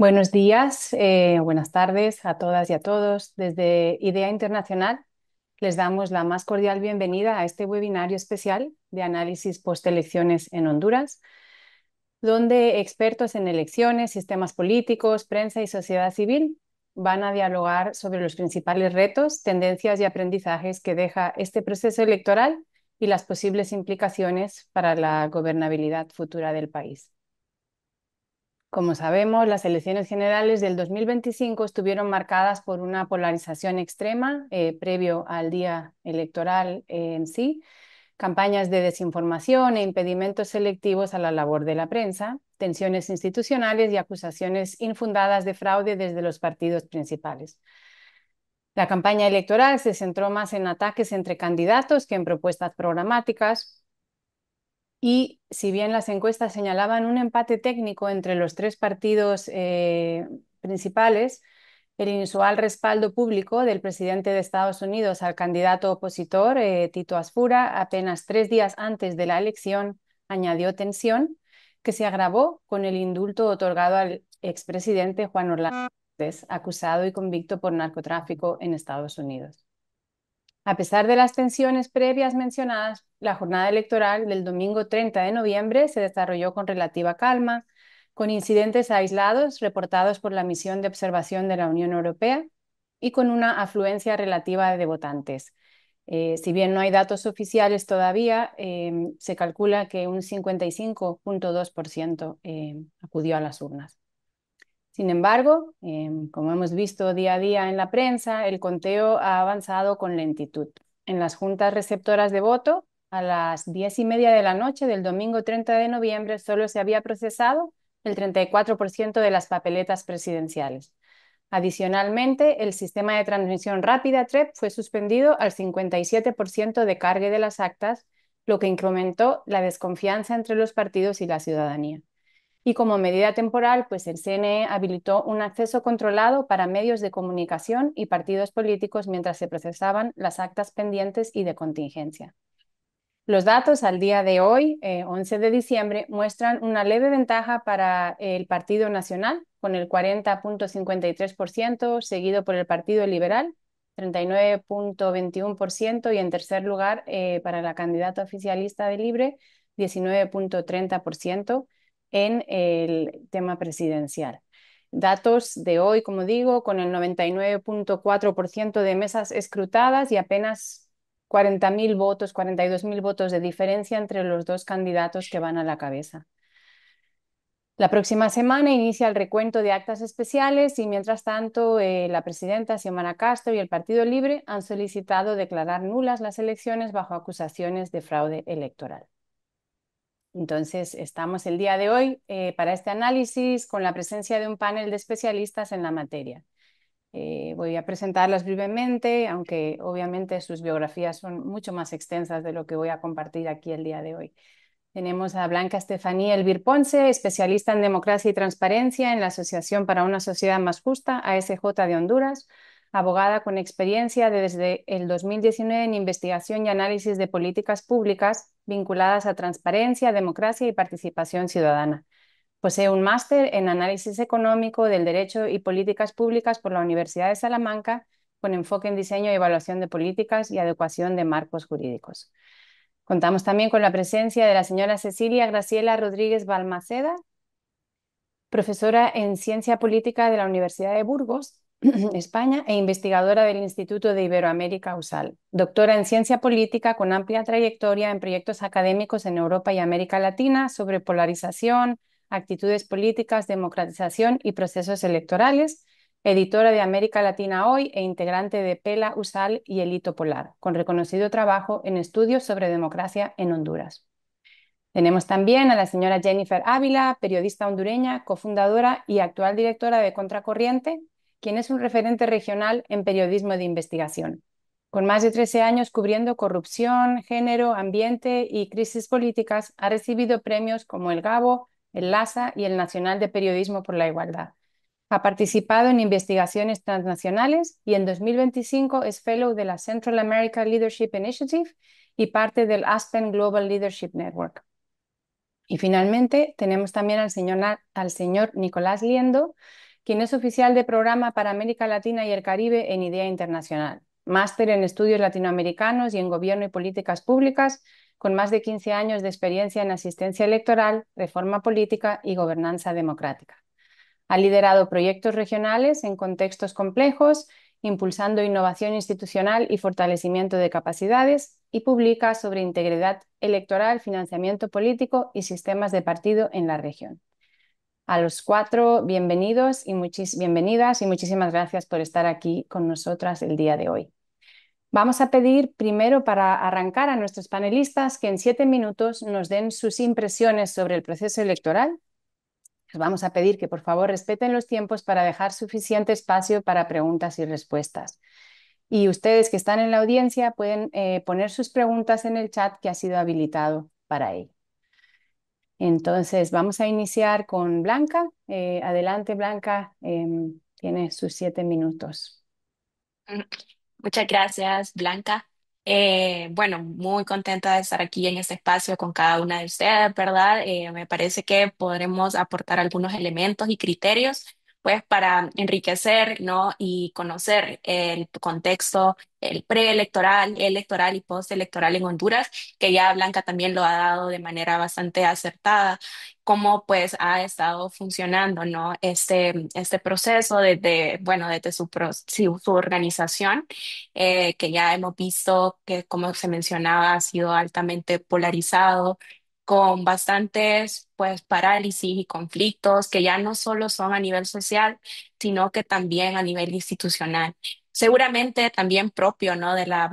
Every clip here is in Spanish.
Buenos días, buenas tardes a todas y a todos. Desde IDEA Internacional les damos la más cordial bienvenida a este webinario especial de análisis postelecciones en Honduras, donde expertos en elecciones, sistemas políticos, prensa y sociedad civil van a dialogar sobre los principales retos, tendencias y aprendizajes que deja este proceso electoral y las posibles implicaciones para la gobernabilidad futura del país. Como sabemos, las elecciones generales del 2025 estuvieron marcadas por una polarización extrema previo al día electoral en sí, campañas de desinformación e impedimentos selectivos a la labor de la prensa, tensiones institucionales y acusaciones infundadas de fraude desde los partidos principales. La campaña electoral se centró más en ataques entre candidatos que en propuestas programáticas, y si bien las encuestas señalaban un empate técnico entre los tres partidos principales, el inusual respaldo público del presidente de Estados Unidos al candidato opositor, Tito Asfura, apenas 3 días antes de la elección, añadió tensión, que se agravó con el indulto otorgado al expresidente Juan Orlando Hernández, acusado y convicto por narcotráfico en Estados Unidos. A pesar de las tensiones previas mencionadas, la jornada electoral del domingo 30 de noviembre se desarrolló con relativa calma, con incidentes aislados reportados por la misión de observación de la Unión Europea y con una afluencia relativa de votantes. Si bien no hay datos oficiales todavía, se calcula que un 55,2% acudió a las urnas. Sin embargo, como hemos visto día a día en la prensa, el conteo ha avanzado con lentitud. En las juntas receptoras de voto, a las 10:30 de la noche del domingo 30 de noviembre, solo se había procesado el 34% de las papeletas presidenciales. Adicionalmente, el sistema de transmisión rápida TREP fue suspendido al 57% de cargue de las actas, lo que incrementó la desconfianza entre los partidos y la ciudadanía. Y como medida temporal, pues el CNE habilitó un acceso controlado para medios de comunicación y partidos políticos mientras se procesaban las actas pendientes y de contingencia. Los datos al día de hoy, 11 de diciembre, muestran una leve ventaja para el Partido Nacional, con el 40,53%, seguido por el Partido Liberal, 39,21%, y en tercer lugar, para la candidata oficialista de Libre, 19,30% en el tema presidencial. Datos de hoy, como digo, con el 99,4% de mesas escrutadas y apenas 40.000 votos, 42.000 votos de diferencia entre los dos candidatos que van a la cabeza. La próxima semana inicia el recuento de actas especiales y, mientras tanto, la presidenta Xiomara Castro y el Partido Libre han solicitado declarar nulas las elecciones bajo acusaciones de fraude electoral. Entonces, estamos el día de hoy para este análisis con la presencia de un panel de especialistas en la materia. Voy a presentarlas brevemente, aunque obviamente sus biografías son mucho más extensas de lo que voy a compartir aquí el día de hoy. Tenemos a Blanca Estefanía Elvir Ponce, especialista en democracia y transparencia en la Asociación para una Sociedad Más Justa, ASJ de Honduras, abogada con experiencia desde el 2019 en investigación y análisis de políticas públicas vinculadas a transparencia, democracia y participación ciudadana. Posee un máster en análisis económico del derecho y políticas públicas por la Universidad de Salamanca, con enfoque en diseño y evaluación de políticas y adecuación de marcos jurídicos. Contamos también con la presencia de la señora Cecilia Graciela Rodríguez Balmaceda, profesora en Ciencia Política de la Universidad de Burgos, España, e investigadora del Instituto de Iberoamérica USAL, doctora en Ciencia Política con amplia trayectoria en proyectos académicos en Europa y América Latina sobre polarización, actitudes políticas, democratización y procesos electorales, editora de América Latina Hoy e integrante de PELA, USAL y El Hito Polar, con reconocido trabajo en estudios sobre democracia en Honduras. Tenemos también a la señora Jennifer Ávila, periodista hondureña, cofundadora y actual directora de Contracorriente, quien es un referente regional en periodismo de investigación. Con más de 13 años cubriendo corrupción, género, ambiente y crisis políticas, ha recibido premios como el Gabo, el LASA y el Nacional de Periodismo por la Igualdad. Ha participado en investigaciones transnacionales y en 2025 es fellow de la Central America Leadership Initiative y parte del Aspen Global Leadership Network. Y finalmente tenemos también al señor Nicolás Liendo, quien es oficial de programa para América Latina y el Caribe en IDEA Internacional, máster en estudios latinoamericanos y en gobierno y políticas públicas, con más de 15 años de experiencia en asistencia electoral, reforma política y gobernanza democrática. Ha liderado proyectos regionales en contextos complejos, impulsando innovación institucional y fortalecimiento de capacidades, y publica sobre integridad electoral, financiamiento político y sistemas de partido en la región. A los cuatro, bienvenidos y bienvenidas y muchísimas gracias por estar aquí con nosotras el día de hoy. Vamos a pedir primero, para arrancar, a nuestros panelistas que en 7 minutos nos den sus impresiones sobre el proceso electoral. Les vamos a pedir que por favor respeten los tiempos para dejar suficiente espacio para preguntas y respuestas. Y ustedes que están en la audiencia pueden poner sus preguntas en el chat que ha sido habilitado para ello. Entonces vamos a iniciar con Blanca. Adelante, Blanca, tiene sus 7 minutos. Mm, Muchas gracias, Blanca. Bueno, muy contenta de estar aquí en este espacio con cada una de ustedes, ¿verdad? Me parece que podremos aportar algunos elementos y criterios, pues, para enriquecer, ¿no? Y conocer el contexto, el preelectoral, electoral y postelectoral en Honduras, que ya Blanca también lo ha dado de manera bastante acertada, cómo pues ha estado funcionando, ¿no? Este proceso desde, bueno, desde su organización, que ya hemos visto que, como se mencionaba, ha sido altamente polarizado, con bastantes pues parálisis y conflictos que ya no solo son a nivel social, sino que también a nivel institucional. Seguramente también propio, ¿no? De la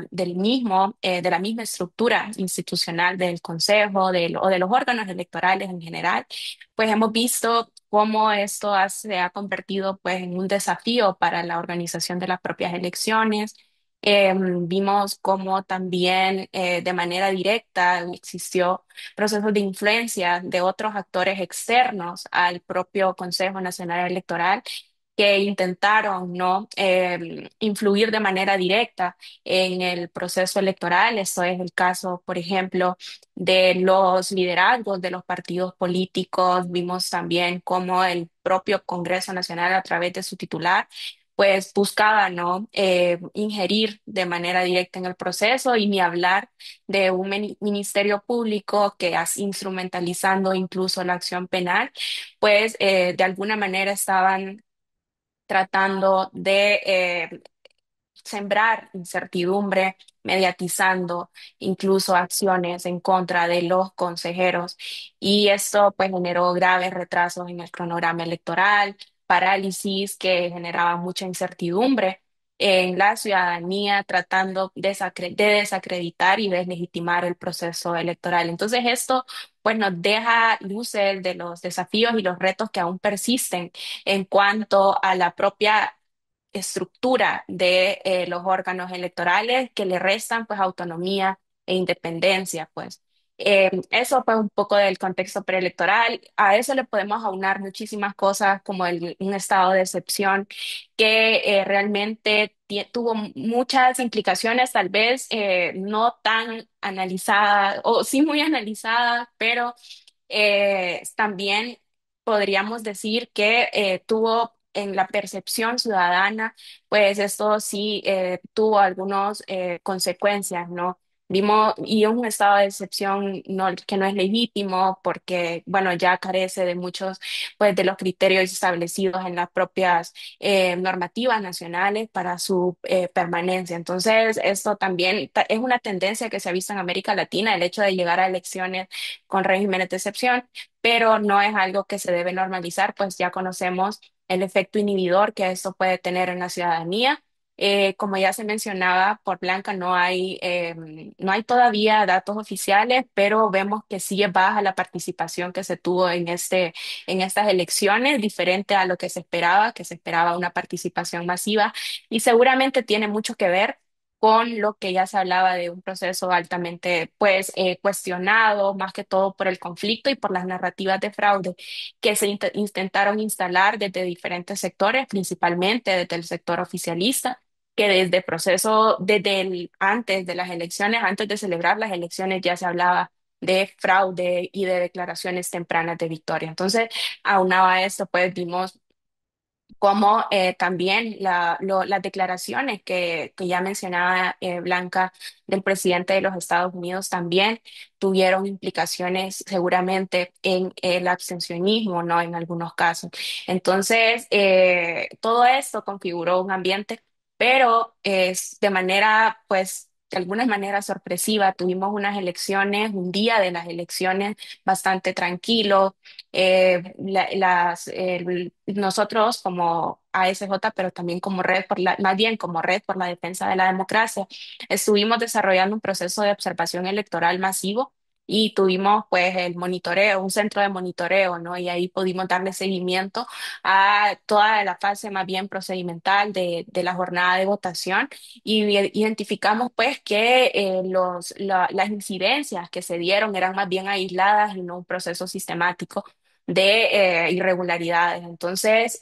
misma estructura institucional del Consejo o de los órganos electorales en general, pues hemos visto cómo se ha convertido pues en un desafío para la organización de las propias elecciones. Vimos cómo también de manera directa existió procesos de influencia de otros actores externos al propio Consejo Nacional Electoral que intentaron no influir de manera directa en el proceso electoral. Eso es el caso, por ejemplo, de los liderazgos de los partidos políticos. Vimos también cómo el propio Congreso Nacional, a través de su titular, pues buscaba no ingerir de manera directa en el proceso, y ni hablar de un ministerio público que instrumentalizando incluso la acción penal, pues de alguna manera estaban tratando de sembrar incertidumbre, mediatizando incluso acciones en contra de los consejeros. Y esto pues generó graves retrasos en el cronograma electoral, parálisis que generaba mucha incertidumbre en la ciudadanía, tratando de desacreditar y deslegitimar el proceso electoral. Entonces esto pues nos deja luces de los desafíos y los retos que aún persisten en cuanto a la propia estructura de los órganos electorales, que le restan pues autonomía e independencia, pues. Eso pues un poco del contexto preelectoral. A eso le podemos aunar muchísimas cosas como un estado de excepción que realmente tuvo muchas implicaciones, tal vez no tan analizadas o sí muy analizadas, pero también podríamos decir que tuvo en la percepción ciudadana, pues esto sí tuvo algunas consecuencias, ¿no? Vimos, y es un estado de excepción que no es legítimo porque, bueno, ya carece de muchos, pues, de los criterios establecidos en las propias normativas nacionales para su permanencia. Entonces, esto también es una tendencia que se ha visto en América Latina, el hecho de llegar a elecciones con regímenes de excepción, pero no es algo que se debe normalizar, pues ya conocemos el efecto inhibidor que esto puede tener en la ciudadanía. Como ya se mencionaba por Blanca, no hay todavía datos oficiales, pero vemos que sí es baja la participación que se tuvo en estas elecciones, diferente a lo que se esperaba una participación masiva, y seguramente tiene mucho que ver con lo que ya se hablaba de un proceso altamente pues cuestionado, más que todo por el conflicto y por las narrativas de fraude que se intentaron instalar desde diferentes sectores, principalmente desde el sector oficialista, que antes de las elecciones, antes de celebrar las elecciones, ya se hablaba de fraude y de declaraciones tempranas de victoria. Entonces, aunado a esto, pues vimos como también las declaraciones que ya mencionaba Blanca del presidente de los Estados Unidos también tuvieron implicaciones seguramente en el abstencionismo, ¿no? En algunos casos. Entonces, todo esto configuró un ambiente, pero es de manera, pues, de alguna manera sorpresiva. Tuvimos unas elecciones, un día de las elecciones bastante tranquilo. Nosotros como ASJ, pero también como red más bien como red por la defensa de la democracia, estuvimos desarrollando un proceso de observación electoral masivo y tuvimos pues el monitoreo, un centro de monitoreo, ¿no? Y ahí pudimos darle seguimiento a toda la fase más bien procedimental de la jornada de votación y identificamos pues que las incidencias que se dieron eran más bien aisladas y no un proceso sistemático de irregularidades. Entonces,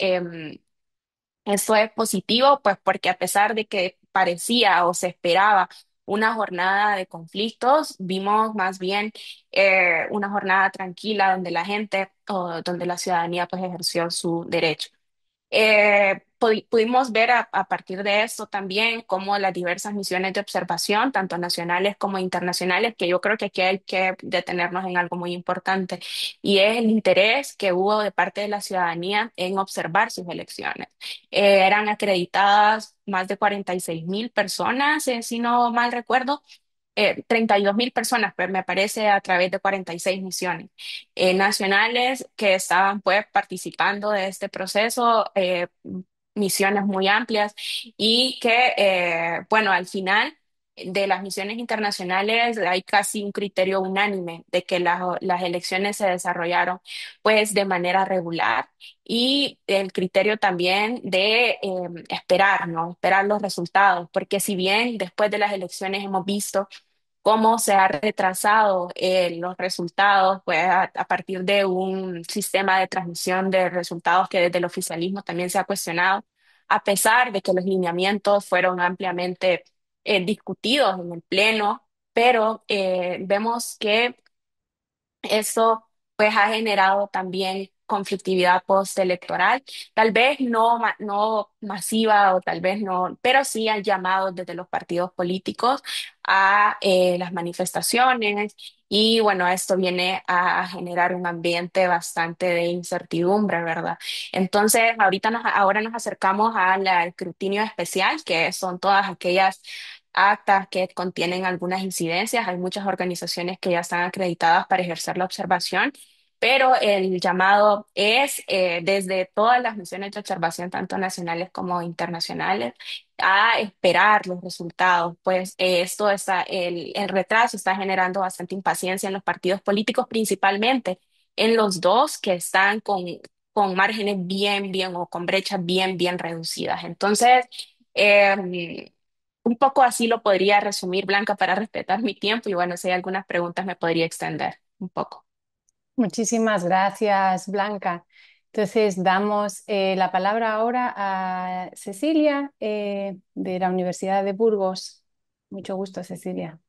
esto es positivo, pues porque a pesar de que parecía o se esperaba una jornada de conflictos, vimos más bien una jornada tranquila donde la gente o donde la ciudadanía pues ejerció su derecho. Pudimos ver a partir de esto también cómo las diversas misiones de observación, tanto nacionales como internacionales, que yo creo que aquí hay que detenernos en algo muy importante, y es el interés que hubo de parte de la ciudadanía en observar sus elecciones. Eran acreditadas más de 46.000 personas, si no mal recuerdo, 32.000 personas, pues me parece, a través de 46 misiones nacionales que estaban pues participando de este proceso, misiones muy amplias y que, bueno, al final de las misiones internacionales hay casi un criterio unánime de que las elecciones se desarrollaron pues de manera regular y el criterio también de esperar, ¿no? Esperar los resultados, porque si bien después de las elecciones hemos visto cómo se ha retrasado los resultados, pues a partir de un sistema de transmisión de resultados que desde el oficialismo también se ha cuestionado, a pesar de que los lineamientos fueron ampliamente discutidos en el Pleno, pero vemos que eso pues ha generado también conflictividad postelectoral, tal vez no masiva o tal vez no, pero sí han llamado desde los partidos políticos a las manifestaciones y bueno, esto viene a generar un ambiente bastante de incertidumbre, ¿verdad? Entonces, ahora nos acercamos al escrutinio especial, que son todas aquellas actas que contienen algunas incidencias. Hay muchas organizaciones que ya están acreditadas para ejercer la observación, pero el llamado es desde todas las misiones de observación, tanto nacionales como internacionales, a esperar los resultados. Pues el retraso está generando bastante impaciencia en los partidos políticos, principalmente en los dos que están con márgenes bien o con brechas bien reducidas. Entonces, un poco así lo podría resumir, Blanca, para respetar mi tiempo y bueno, si hay algunas preguntas me podría extender un poco. Muchísimas gracias, Blanca. Entonces, damos la palabra ahora a Cecilia de la Universidad de Burgos. Mucho gusto, Cecilia.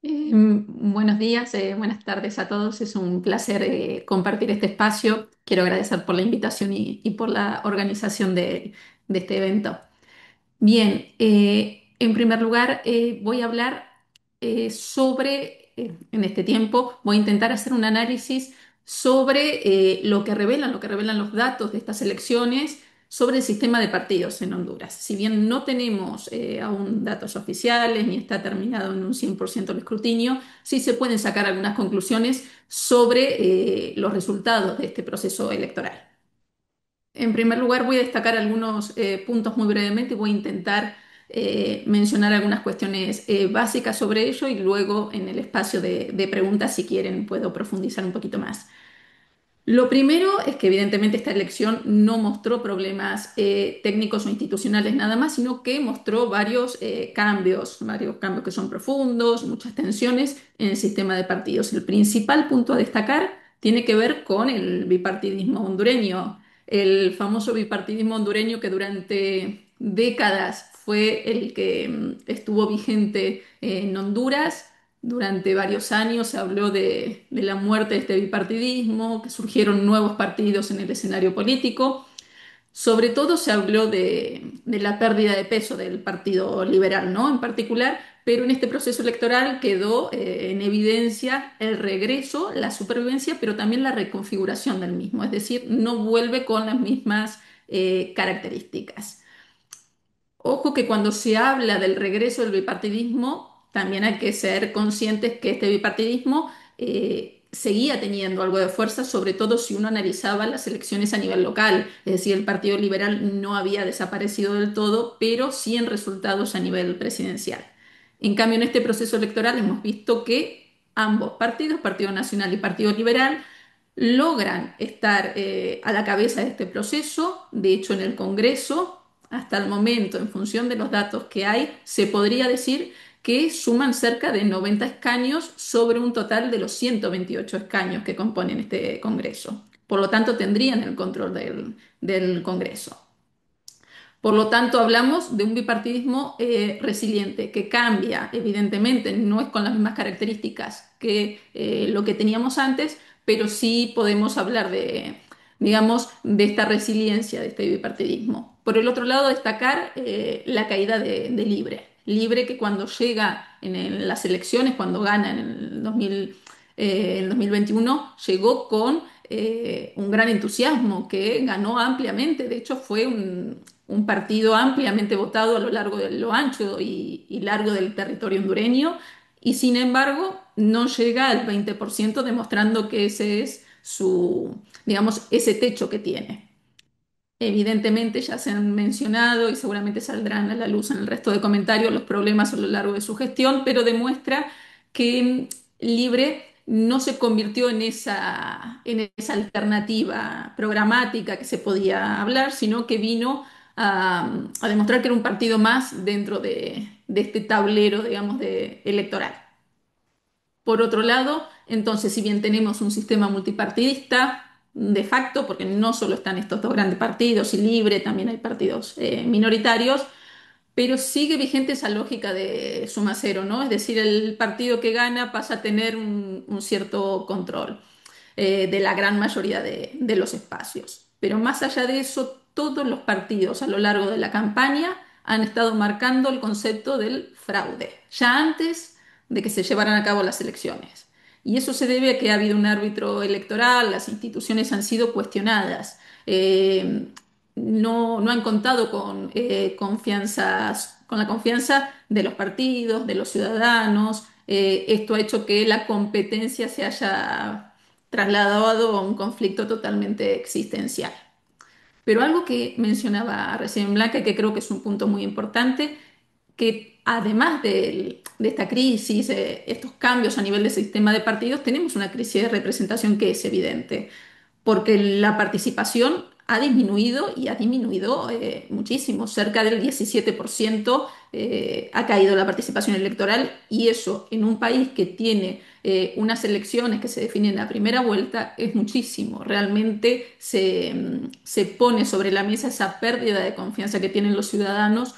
Buenos días, buenas tardes a todos. Es un placer compartir este espacio. Quiero agradecer por la invitación y por la organización de este evento. Bien, en primer lugar voy a hablar en este tiempo, voy a intentar hacer un análisis sobre lo que revelan los datos de estas elecciones sobre el sistema de partidos en Honduras. Si bien no tenemos aún datos oficiales ni está terminado en un 100% el escrutinio, sí se pueden sacar algunas conclusiones sobre los resultados de este proceso electoral. En primer lugar, voy a destacar algunos puntos muy brevemente y voy a intentar mencionar algunas cuestiones básicas sobre ello y luego en el espacio de preguntas, si quieren, puedo profundizar un poquito más. Lo primero es que evidentemente esta elección no mostró problemas técnicos o institucionales nada más, sino que mostró varios cambios que son profundos, muchas tensiones en el sistema de partidos. El principal punto a destacar tiene que ver con el bipartidismo hondureño, el famoso bipartidismo hondureño que durante décadas fue el que estuvo vigente en Honduras. Durante varios años se habló de la muerte de este bipartidismo, que surgieron nuevos partidos en el escenario político. Sobre todo se habló de la pérdida de peso del Partido Liberal, ¿no? En particular, pero en este proceso electoral quedó en evidencia el regreso, la supervivencia, pero también la reconfiguración del mismo, es decir, no vuelve con las mismas características. Ojo que cuando se habla del regreso del bipartidismo, también hay que ser conscientes que este bipartidismo seguía teniendo algo de fuerza, sobre todo si uno analizaba las elecciones a nivel local. Es decir, el Partido Liberal no había desaparecido del todo, pero sí en resultados a nivel presidencial. En cambio, en este proceso electoral hemos visto que ambos partidos, Partido Nacional y Partido Liberal, logran estar a la cabeza de este proceso. De hecho, en el Congreso, hasta el momento, en función de los datos que hay, se podría decir que suman cerca de 90 escaños sobre un total de los 128 escaños que componen este Congreso. Por lo tanto, tendrían el control del Congreso. Por lo tanto, hablamos de un bipartidismo resiliente que cambia, evidentemente, no es con las mismas características que lo que teníamos antes, pero sí podemos hablar de, digamos, de esta resiliencia de este bipartidismo. Por el otro lado, destacar la caída de Libre. Libre que cuando llega en las elecciones, cuando gana en 2021, llegó con un gran entusiasmo, que ganó ampliamente. De hecho, fue un partido ampliamente votado a lo largo de lo ancho y largo del territorio hondureño, y sin embargo no llega al 20%, demostrando que ese es su, digamos, ese techo que tiene. Evidentemente ya se han mencionado y seguramente saldrán a la luz en el resto de comentarios los problemas a lo largo de su gestión, pero demuestra que Libre no se convirtió en esa alternativa programática que se podía hablar, sino que vino a demostrar que era un partido más dentro de este tablero, digamos, electoral. Por otro lado, entonces, si bien tenemos un sistema multipartidista de facto, porque no solo están estos dos grandes partidos y Libre, también hay partidos minoritarios, pero sigue vigente esa lógica de suma cero, ¿no? Es decir, el partido que gana pasa a tener un cierto control de la gran mayoría de los espacios. Pero más allá de eso, todos los partidos a lo largo de la campaña han estado marcando el concepto del fraude, ya antes de que se llevaran a cabo las elecciones. Y eso se debe a que ha habido un árbitro electoral, las instituciones han sido cuestionadas, no han contado con la confianza de los partidos, de los ciudadanos. Esto ha hecho que la competencia se haya trasladado a un conflicto totalmente existencial. Pero algo que mencionaba recién Blanca y que creo que es un punto muy importante, que además de esta crisis, estos cambios a nivel del sistema de partidos, tenemos una crisis de representación que es evidente, porque la participación ha disminuido y ha disminuido muchísimo, cerca del 17% ha caído la participación electoral, y eso en un país que tiene unas elecciones que se definen en la primera vuelta es muchísimo. Realmente se pone sobre la mesa esa pérdida de confianza que tienen los ciudadanos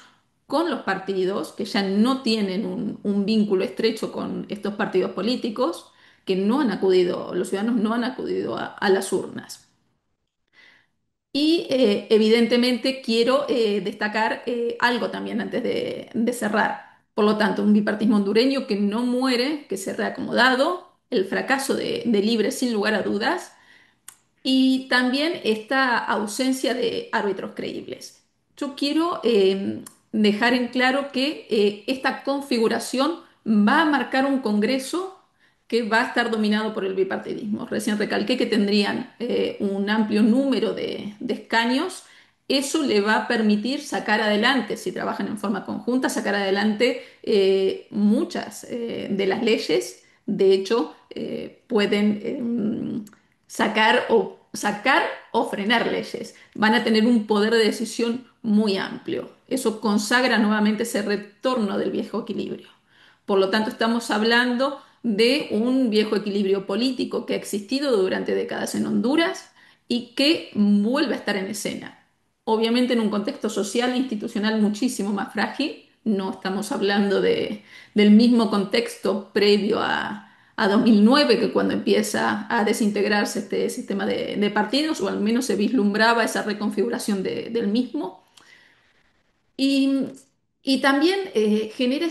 con los partidos, que ya no tienen un vínculo estrecho con estos partidos políticos, que no han acudido, los ciudadanos no han acudido a las urnas. Y evidentemente quiero destacar algo también antes de cerrar. Por lo tanto, un bipartismo hondureño que no muere, que se ha reacomodado, el fracaso de Libre sin lugar a dudas, y también esta ausencia de árbitros creíbles. Yo quiero dejar en claro que esta configuración va a marcar un Congreso que va a estar dominado por el bipartidismo. Recién recalqué que tendrían un amplio número de escaños. Eso le va a permitir sacar adelante, si trabajan en forma conjunta, sacar adelante muchas de las leyes. De hecho, pueden sacar o frenar leyes. Van a tener un poder de decisión muy amplio. Eso consagra nuevamente ese retorno del viejo equilibrio. Por lo tanto, estamos hablando de un viejo equilibrio político que ha existido durante décadas en Honduras y que vuelve a estar en escena. Obviamente en un contexto social e institucional muchísimo más frágil. No estamos hablando del mismo contexto previo a 2009, que cuando empieza a desintegrarse este sistema de partidos, o al menos se vislumbraba esa reconfiguración del mismo. Y, y también genera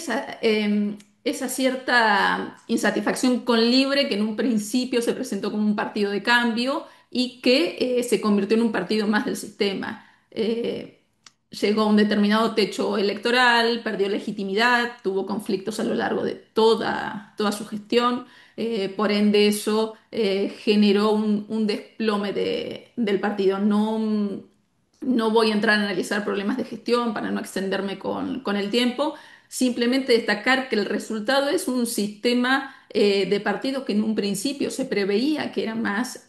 esa cierta insatisfacción con Libre, que en un principio se presentó como un partido de cambio y que se convirtió en un partido más del sistema. Llegó a un determinado techo electoral, perdió legitimidad, tuvo conflictos a lo largo de toda su gestión. Por ende, eso generó un desplome del partido. No voy a entrar a analizar problemas de gestión para no extenderme con el tiempo, simplemente destacar que el resultado es un sistema de partidos que en un principio se preveía que era más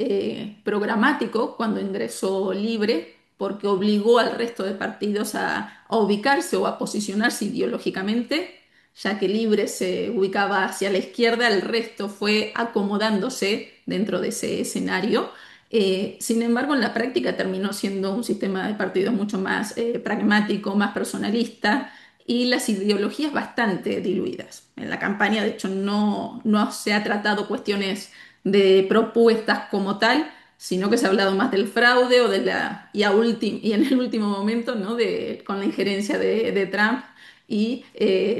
programático cuando ingresó Libre, porque obligó al resto de partidos a ubicarse o a posicionarse ideológicamente. Ya que Libre se ubicaba hacia la izquierda, el resto fue acomodándose dentro de ese escenario. Sin embargo, en la práctica terminó siendo un sistema de partidos mucho más pragmático, más personalista y las ideologías bastante diluidas. En la campaña, de hecho, no se ha tratado cuestiones de propuestas como tal, sino que se ha hablado más del fraude o de y en el último momento, ¿no? Con la injerencia de Trump y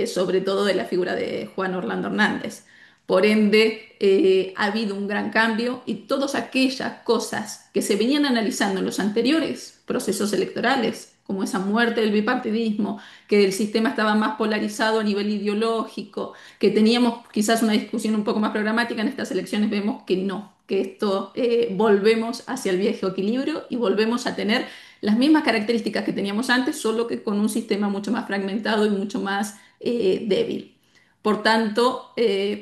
sobre todo de la figura de Juan Orlando Hernández. Por ende, ha habido un gran cambio y todas aquellas cosas que se venían analizando en los anteriores procesos electorales, como esa muerte del bipartidismo, que el sistema estaba más polarizado a nivel ideológico, que teníamos quizás una discusión un poco más programática, en estas elecciones vemos que no, que esto volvemos hacia el viejo equilibrio y volvemos a tener las mismas características que teníamos antes, solo que con un sistema mucho más fragmentado y mucho más débil. Por tanto,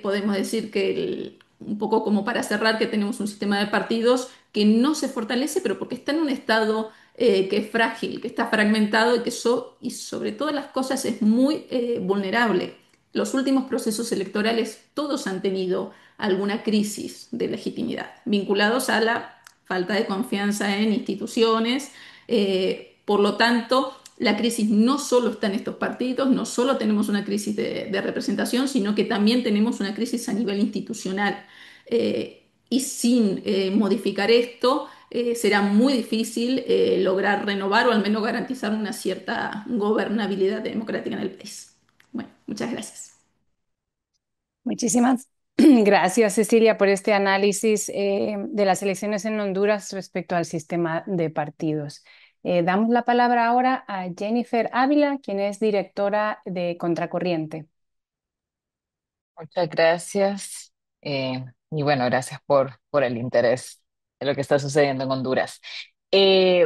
podemos decir que, un poco como para cerrar, que tenemos un sistema de partidos que no se fortalece, pero porque está en un estado que es frágil, que está fragmentado y sobre todas las cosas es muy vulnerable. Los últimos procesos electorales todos han tenido alguna crisis de legitimidad, vinculados a la falta de confianza en instituciones. Por lo tanto, la crisis no solo está en estos partidos, no solo tenemos una crisis de representación, sino que también tenemos una crisis a nivel institucional. Y sin modificar esto, será muy difícil lograr renovar o al menos garantizar una cierta gobernabilidad democrática en el país. Bueno, muchas gracias. Muchísimas gracias, Cecilia, por este análisis de las elecciones en Honduras respecto al sistema de partidos. Damos la palabra ahora a Jennifer Ávila, quien es directora de Contracorriente. Muchas gracias. Y bueno, gracias por el interés de lo que está sucediendo en Honduras.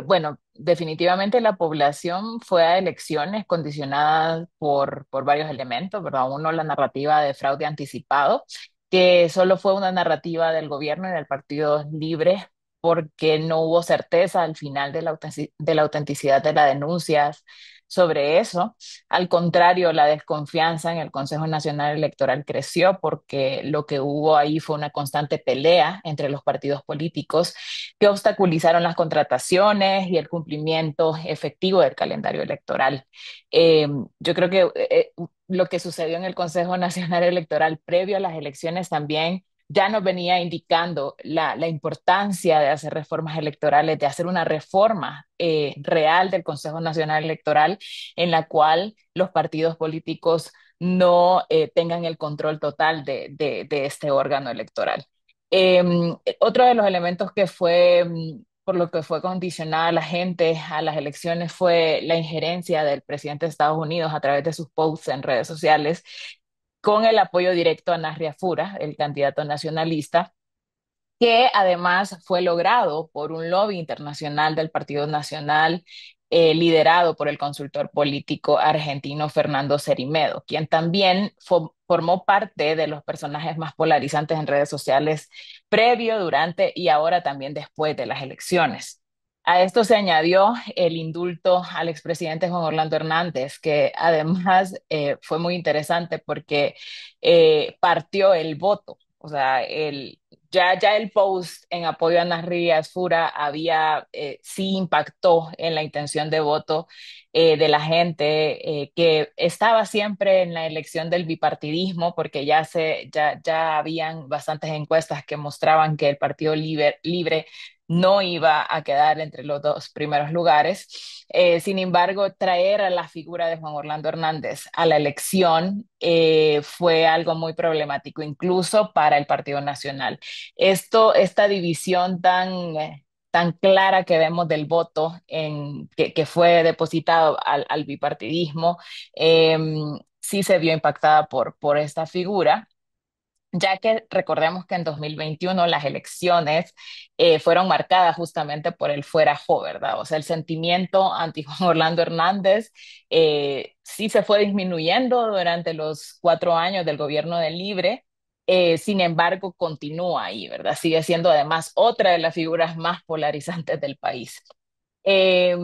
Bueno, definitivamente la población fue a elecciones condicionadas por varios elementos, ¿verdad? Uno, la narrativa de fraude anticipado, que solo fue una narrativa del gobierno y del Partido Libre porque no hubo certeza al final de de la autenticidad de las denuncias sobre eso. Al contrario, la desconfianza en el Consejo Nacional Electoral creció porque lo que hubo ahí fue una constante pelea entre los partidos políticos que obstaculizaron las contrataciones y el cumplimiento efectivo del calendario electoral. Eh, yo creo que lo que sucedió en el Consejo Nacional Electoral previo a las elecciones también ya nos venía indicando la importancia de hacer reformas electorales, de hacer una reforma real del Consejo Nacional Electoral en la cual los partidos políticos no tengan el control total de este órgano electoral. Eh, Otro de los elementos que fue, por lo que fue condicionada la gente a las elecciones fue la injerencia del presidente de Estados Unidos a través de sus posts en redes sociales, con el apoyo directo a Narria Fura, el candidato nacionalista, que además fue logrado por un lobby internacional del Partido Nacional, liderado por el consultor político argentino Fernando Cerimedo, quien también formó parte de los personajes más polarizantes en redes sociales previo, durante y ahora también después de las elecciones. A esto se añadió el indulto al expresidente Juan Orlando Hernández, que además fue muy interesante porque partió el voto. O sea, ya el post en apoyo a Nas Fura había, sí impactó en la intención de voto de la gente que estaba siempre en la elección del bipartidismo, porque ya habían bastantes encuestas que mostraban que el Partido Libre no iba a quedar entre los dos primeros lugares. Sin embargo, traer a la figura de Juan Orlando Hernández a la elección fue algo muy problemático, incluso para el Partido Nacional. Esta división tan clara que vemos del voto que fue depositado al bipartidismo, eh, sí se vio impactada por esta figura, ya que recordemos que en 2021 las elecciones fueron marcadas justamente por el fuera Jo, ¿verdad? O sea, el sentimiento anti Juan Orlando Hernández sí se fue disminuyendo durante los 4 años del gobierno de Libre. Sin embargo, continúa ahí, ¿verdad? Sigue siendo además otra de las figuras más polarizantes del país. Eh,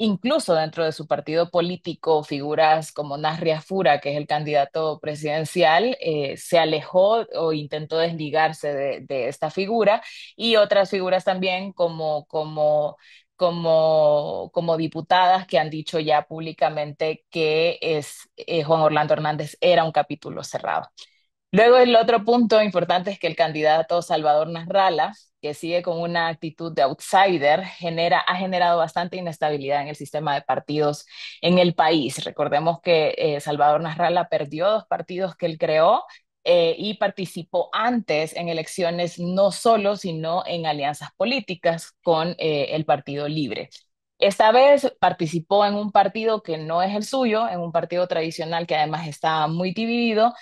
Incluso dentro de su partido político, figuras como Nasri Afura, que es el candidato presidencial, se alejó o intentó desligarse de esta figura, y otras figuras también como diputadas que han dicho ya públicamente que Juan Orlando Hernández era un capítulo cerrado. Luego el otro punto importante es que el candidato Salvador Nasralla, que sigue con una actitud de outsider, ha generado bastante inestabilidad en el sistema de partidos en el país. Recordemos que Salvador Nasralla perdió 2 partidos que él creó y participó antes en elecciones no solo, sino en alianzas políticas con el Partido Libre. Esta vez participó en un partido que no es el suyo, en un partido tradicional que además está muy dividido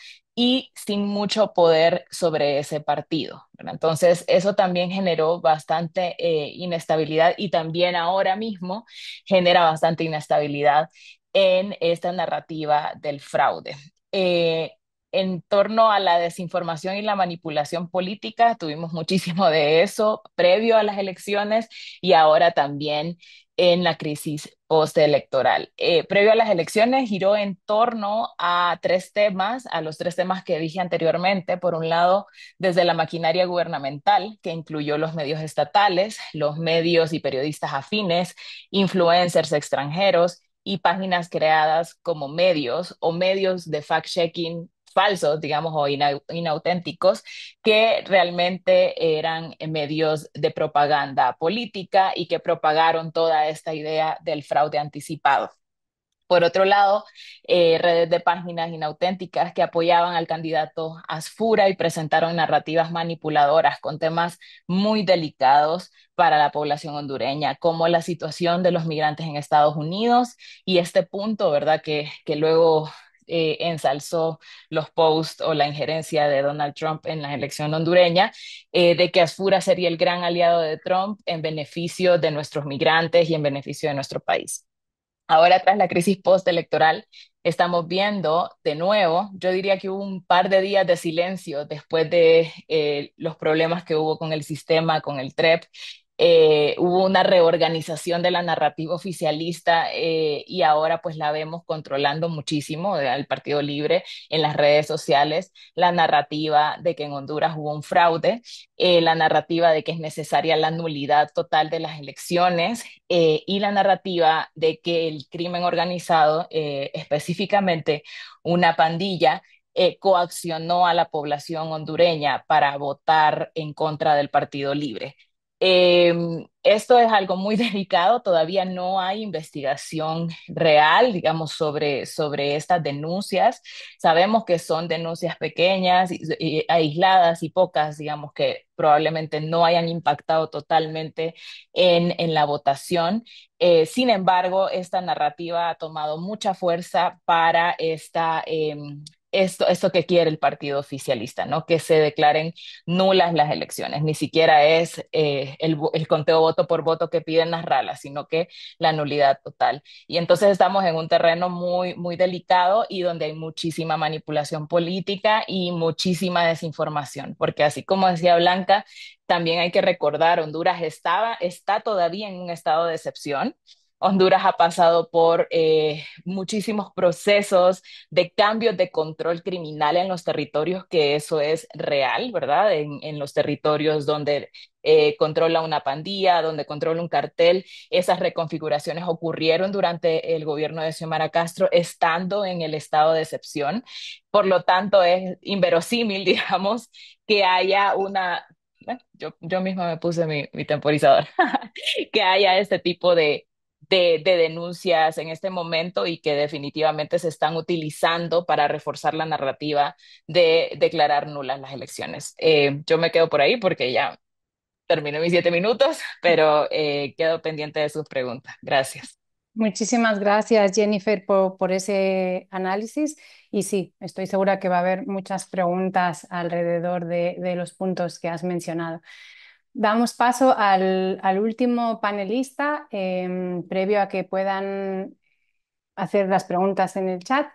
y sin mucho poder sobre ese partido, ¿verdad? Entonces, eso también generó bastante inestabilidad, y también ahora mismo genera bastante inestabilidad en esta narrativa del fraude. Eh, en torno a la desinformación y la manipulación política, tuvimos muchísimo de eso previo a las elecciones y ahora también en la crisis postelectoral. Previo a las elecciones giró en torno a 3 temas, a los 3 temas que dije anteriormente. Por un lado, desde la maquinaria gubernamental, que incluyó los medios estatales, los medios y periodistas afines, influencers extranjeros y páginas creadas como medios o medios de fact-checking falsos, digamos, o inauténticos, que realmente eran medios de propaganda política y que propagaron toda esta idea del fraude anticipado. Por otro lado, redes de páginas inauténticas que apoyaban al candidato Asfura y presentaron narrativas manipuladoras con temas muy delicados para la población hondureña, como la situación de los migrantes en Estados Unidos y este punto, ¿verdad?, que luego ensalzó los posts o la injerencia de Donald Trump en la elección hondureña, de que Asfura sería el gran aliado de Trump en beneficio de nuestros migrantes y en beneficio de nuestro país. Ahora, tras la crisis postelectoral, estamos viendo de nuevo, yo diría que hubo un par de días de silencio después de los problemas que hubo con el sistema, con el TREP. Hubo una reorganización de la narrativa oficialista y ahora pues la vemos controlando muchísimo al Partido Libre en las redes sociales, la narrativa de que en Honduras hubo un fraude, la narrativa de que es necesaria la nulidad total de las elecciones y la narrativa de que el crimen organizado, específicamente una pandilla, coaccionó a la población hondureña para votar en contra del Partido Libre. Esto es algo muy delicado, todavía no hay investigación real, digamos, sobre estas denuncias. Sabemos que son denuncias pequeñas, aisladas y pocas, digamos, que probablemente no hayan impactado totalmente en la votación. Sin embargo, esta narrativa ha tomado mucha fuerza para esto que quiere el partido oficialista, ¿no? Que se declaren nulas las elecciones. Ni siquiera es el conteo voto por voto que piden las ralas, sino que la nulidad total. Y entonces estamos en un terreno muy, muy delicado y donde hay muchísima manipulación política y muchísima desinformación, porque así como decía Blanca, también hay que recordar, Honduras está todavía en un estado de excepción. Honduras ha pasado por muchísimos procesos de cambios de control criminal en los territorios, que eso es real, ¿verdad? En los territorios donde controla una pandilla, donde controla un cartel, esas reconfiguraciones ocurrieron durante el gobierno de Xiomara Castro, estando en el estado de excepción. Por lo tanto, es inverosímil, digamos, que haya una... Bueno, yo misma me puse mi temporizador, que haya este tipo de denuncias en este momento y que definitivamente se están utilizando para reforzar la narrativa de declarar nulas las elecciones. Yo me quedo por ahí porque ya terminé mis 7 minutos, pero quedo pendiente de sus preguntas. Gracias. Muchísimas gracias, Jennifer, por ese análisis. Y sí, estoy segura que va a haber muchas preguntas alrededor de los puntos que has mencionado. Damos paso al último panelista, previo a que puedan hacer las preguntas en el chat.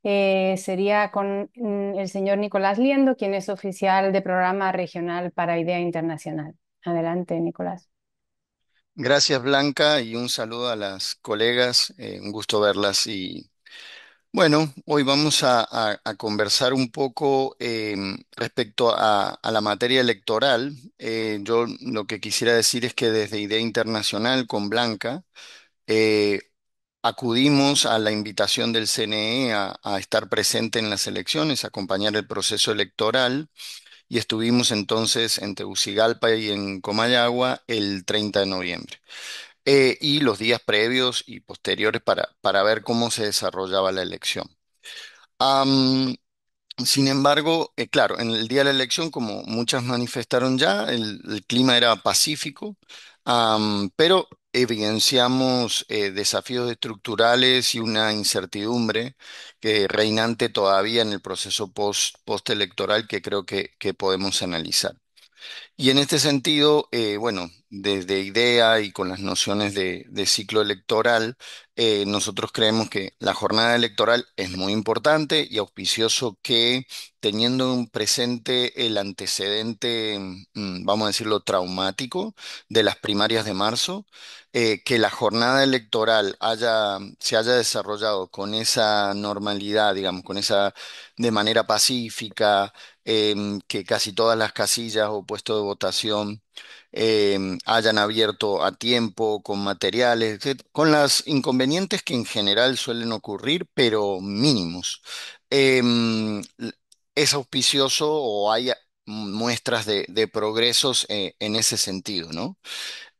Sería con el señor Nicolás Liendo, quien es oficial de programa regional para IDEA Internacional. Adelante, Nicolás. Gracias, Blanca, y un saludo a las colegas. Un gusto verlas. Y bueno, hoy vamos a conversar un poco respecto a la materia electoral. Yo lo que quisiera decir es que desde Idea Internacional con Blanca eh, acudimos a la invitación del CNE a estar presente en las elecciones, a acompañar el proceso electoral. Y estuvimos entonces en Tegucigalpa y en Comayagua el 30 de noviembre. Y los días previos y posteriores para ver cómo se desarrollaba la elección. Am, Sin embargo, claro, en el día de la elección, como muchas manifestaron ya, el clima era pacífico, pero evidenciamos desafíos estructurales y una incertidumbre que reinante todavía en el proceso postelectoral que creo que podemos analizar. Y en este sentido, bueno, desde IDEA y con las nociones de ciclo electoral, nosotros creemos que la jornada electoral es muy importante y auspicioso que, teniendo un presente el antecedente, vamos a decirlo, traumático de las primarias de marzo, que la jornada electoral se haya desarrollado con esa normalidad, digamos, con esa de manera pacífica, que casi todas las casillas o puestos de votación hayan abierto a tiempo, con materiales, con los inconvenientes que en general suelen ocurrir, pero mínimos. Em, l- es auspicioso o hay muestras de progresos en ese sentido, ¿no?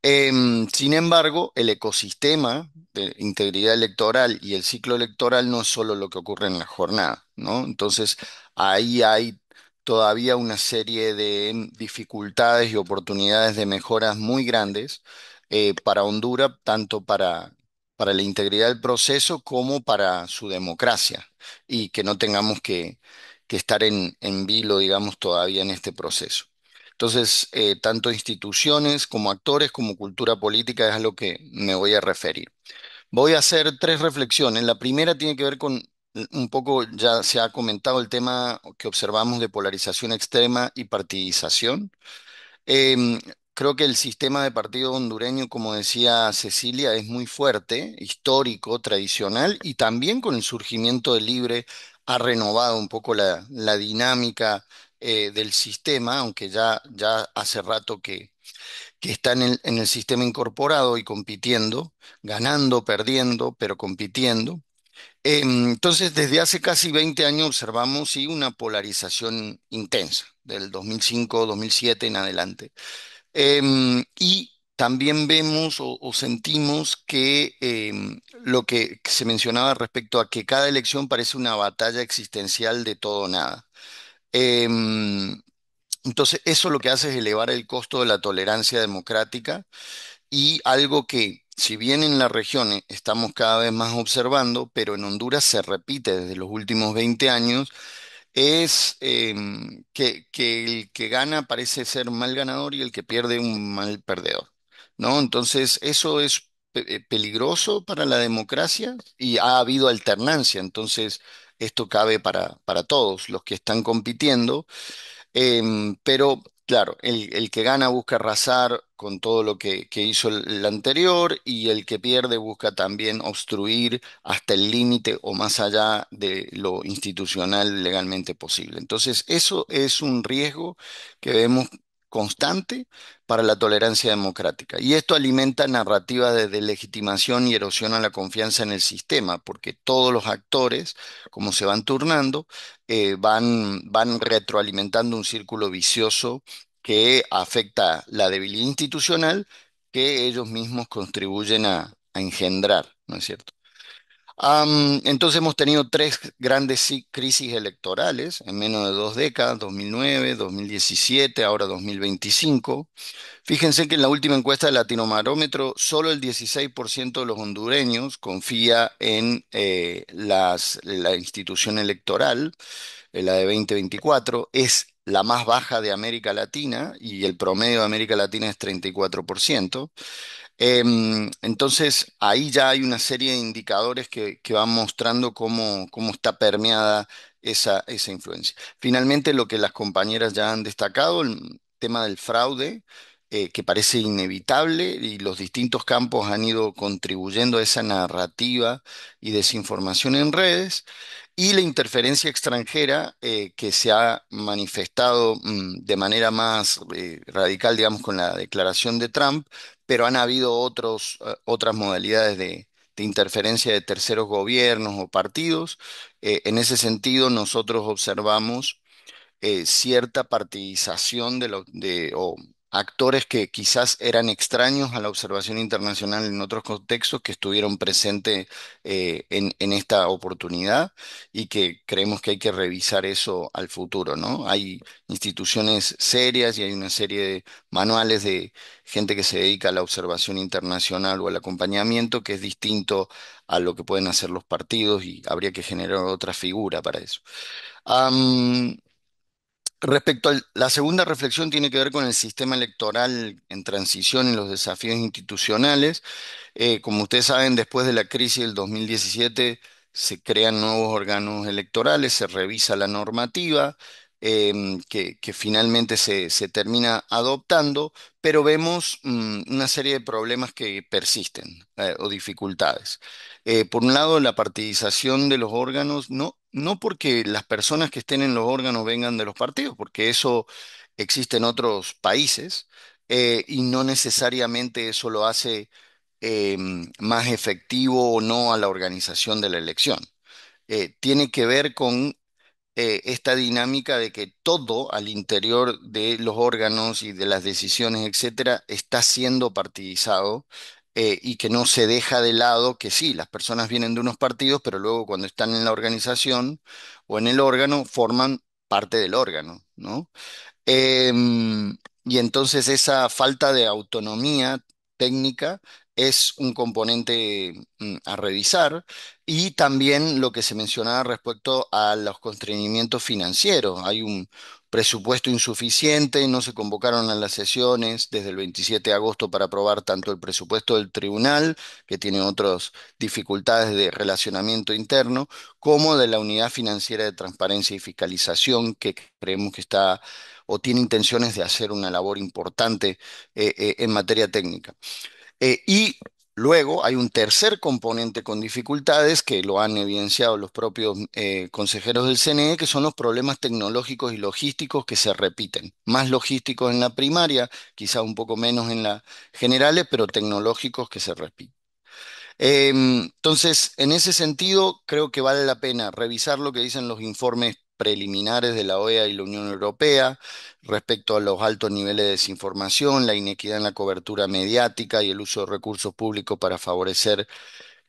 Sin embargo, el ecosistema de integridad electoral y el ciclo electoral no es solo lo que ocurre en la jornada, ¿no? Entonces, ahí hay todavía una serie de dificultades y oportunidades de mejoras muy grandes para Honduras, tanto para la integridad del proceso como para su democracia, y que no tengamos que estar en vilo, digamos, todavía en este proceso. Entonces, tanto instituciones como actores como cultura política es a lo que me voy a referir. Voy a hacer tres reflexiones. La primera tiene que ver con un poco, ya se ha comentado el tema que observamos de polarización extrema y partidización. Em, Creo que el sistema de partido hondureño, como decía Cecilia, es muy fuerte, histórico, tradicional, y también con el surgimiento del Libre ha renovado un poco la dinámica del sistema, aunque ya hace rato que está en el sistema incorporado y compitiendo, ganando, perdiendo, pero compitiendo. Entonces, desde hace casi 20 años observamos sí, una polarización intensa, del 2005, 2007 en adelante. Y también vemos o sentimos que lo que se mencionaba respecto a que cada elección parece una batalla existencial de todo o nada. Em, entonces, eso lo que hace es elevar el costo de la tolerancia democrática, y algo que, si bien en la región estamos cada vez más observando, pero en Honduras se repite desde los últimos 20 años, es que el que gana parece ser un mal ganador y el que pierde un mal perdedor, ¿no? Entonces, eso es peligroso para la democracia, y ha habido alternancia, entonces esto cabe para todos los que están compitiendo, pero Claro, el que gana busca arrasar con todo lo que hizo el anterior y el que pierde busca también obstruir hasta el límite o más allá de lo institucional legalmente posible. Entonces, eso es un riesgo que vemos constante para la tolerancia democrática. Y esto alimenta narrativas de deslegitimación y erosiona la confianza en el sistema, porque todos los actores, como se van turnando, van retroalimentando un círculo vicioso que afecta la debilidad institucional que ellos mismos contribuyen a engendrar, ¿no es cierto? Entonces hemos tenido tres grandes crisis electorales en menos de 2 décadas: 2009, 2017, ahora 2025. Fíjense que en la última encuesta de Latinobarómetro, solo el 16% de los hondureños confía en la institución electoral. La de 2024 es la más baja de América Latina y el promedio de América Latina es 34%. Entonces, ahí ya hay una serie de indicadores que van mostrando cómo está permeada esa influencia. Finalmente, lo que las compañeras ya han destacado, el tema del fraude, que parece inevitable y los distintos campos han ido contribuyendo a esa narrativa y desinformación en redes. Y la interferencia extranjera que se ha manifestado de manera más radical, digamos, con la declaración de Trump, pero han habido otras modalidades de interferencia de terceros gobiernos o partidos. En ese sentido, nosotros observamos cierta partidización o actores que quizás eran extraños a la observación internacional en otros contextos que estuvieron presentes en esta oportunidad y que creemos que hay que revisar eso al futuro, ¿no? Hay instituciones serias y hay una serie de manuales de gente que se dedica a la observación internacional o al acompañamiento que es distinto a lo que pueden hacer los partidos y habría que generar otra figura para eso. Am, Respecto a la segunda reflexión tiene que ver con el sistema electoral en transición y los desafíos institucionales. Como ustedes saben, después de la crisis del 2017 se crean nuevos órganos electorales, se revisa la normativa que finalmente se termina adoptando, pero vemos una serie de problemas que persisten o dificultades. Por un lado, la partidización de los órganos, no porque las personas que estén en los órganos vengan de los partidos, porque eso existe en otros países y no necesariamente eso lo hace más efectivo o no a la organización de la elección. Tiene que ver con esta dinámica de que todo al interior de los órganos y de las decisiones, etcétera, está siendo partidizado. Y que no se deja de lado que sí, las personas vienen de unos partidos, pero luego cuando están en la organización o en el órgano, forman parte del órgano, ¿no? Y entonces esa falta de autonomía técnica es un componente a revisar y también lo que se mencionaba respecto a los constreñimientos financieros. Hay un presupuesto insuficiente, no se convocaron a las sesiones desde el 27 de agosto para aprobar tanto el presupuesto del tribunal, que tiene otras dificultades de relacionamiento interno, como de la Unidad Financiera de Transparencia y Fiscalización, que creemos que está o tiene intenciones de hacer una labor importante en materia técnica. Y luego hay un tercer componente con dificultades que lo han evidenciado los propios consejeros del CNE, que son los problemas tecnológicos y logísticos que se repiten. Más logísticos en la primaria, quizá un poco menos en la generales, pero tecnológicos que se repiten. Entonces, en ese sentido, creo que vale la pena revisar lo que dicen los informes preliminares de la OEA y la Unión Europea respecto a los altos niveles de desinformación, la inequidad en la cobertura mediática y el uso de recursos públicos para favorecer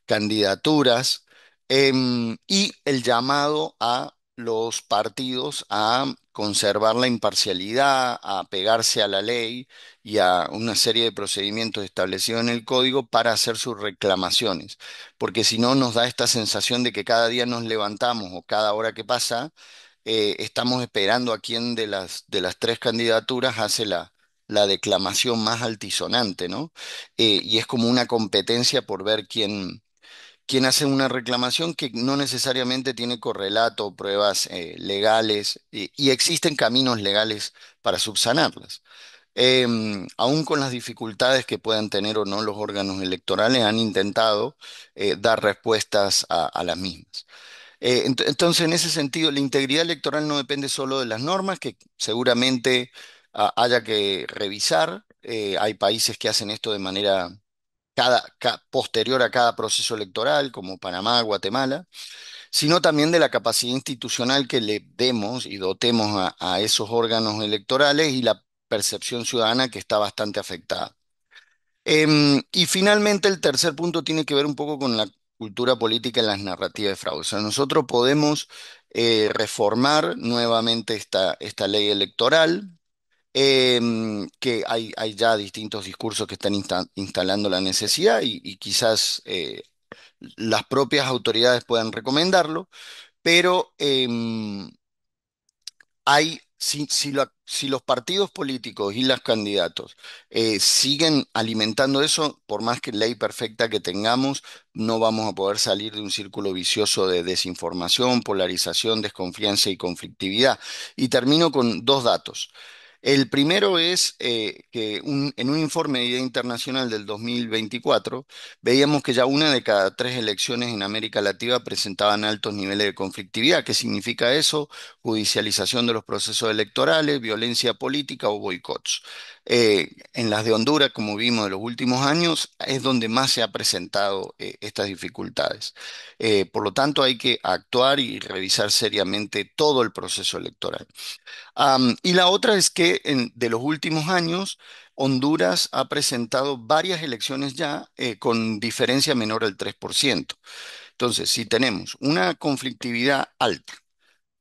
candidaturas, y el llamado a los partidos a conservar la imparcialidad, a apegarse a la ley y a una serie de procedimientos establecidos en el código para hacer sus reclamaciones, porque si no nos da esta sensación de que cada día nos levantamos o cada hora que pasa, estamos esperando a quién de las tres candidaturas hace la declamación más altisonante, ¿no? Y es como una competencia por ver quien hace una reclamación que no necesariamente tiene correlato o pruebas legales y existen caminos legales para subsanarlas. Aún con las dificultades que puedan tener o no los órganos electorales, han intentado dar respuestas a las mismas. Entonces, en ese sentido, la integridad electoral no depende solo de las normas, que seguramente haya que revisar. Hay países que hacen esto de manera posterior a cada proceso electoral, como Panamá, Guatemala, sino también de la capacidad institucional que le demos y dotemos a esos órganos electorales y la percepción ciudadana que está bastante afectada. Y finalmente el tercer punto tiene que ver un poco con la cultura política en las narrativas de fraude. O sea, nosotros podemos reformar nuevamente esta ley electoral, que hay ya distintos discursos que están instalando la necesidad y quizás las propias autoridades puedan recomendarlo, pero si los partidos políticos y los candidatos siguen alimentando eso, por más que ley perfecta que tengamos, no vamos a poder salir de un círculo vicioso de desinformación, polarización, desconfianza y conflictividad. Y termino con dos datos. El primero es que en un informe de Idea Internacional del 2024 veíamos que ya una de cada tres elecciones en América Latina presentaban altos niveles de conflictividad. ¿Qué significa eso? Judicialización de los procesos electorales, violencia política o boicots. En las de Honduras, como vimos en los últimos años, es donde más se ha presentado estas dificultades. Por lo tanto, hay que actuar y revisar seriamente todo el proceso electoral. Y la otra es que de los últimos años, Honduras ha presentado varias elecciones ya con diferencia menor al 3%. Entonces, si tenemos una conflictividad alta,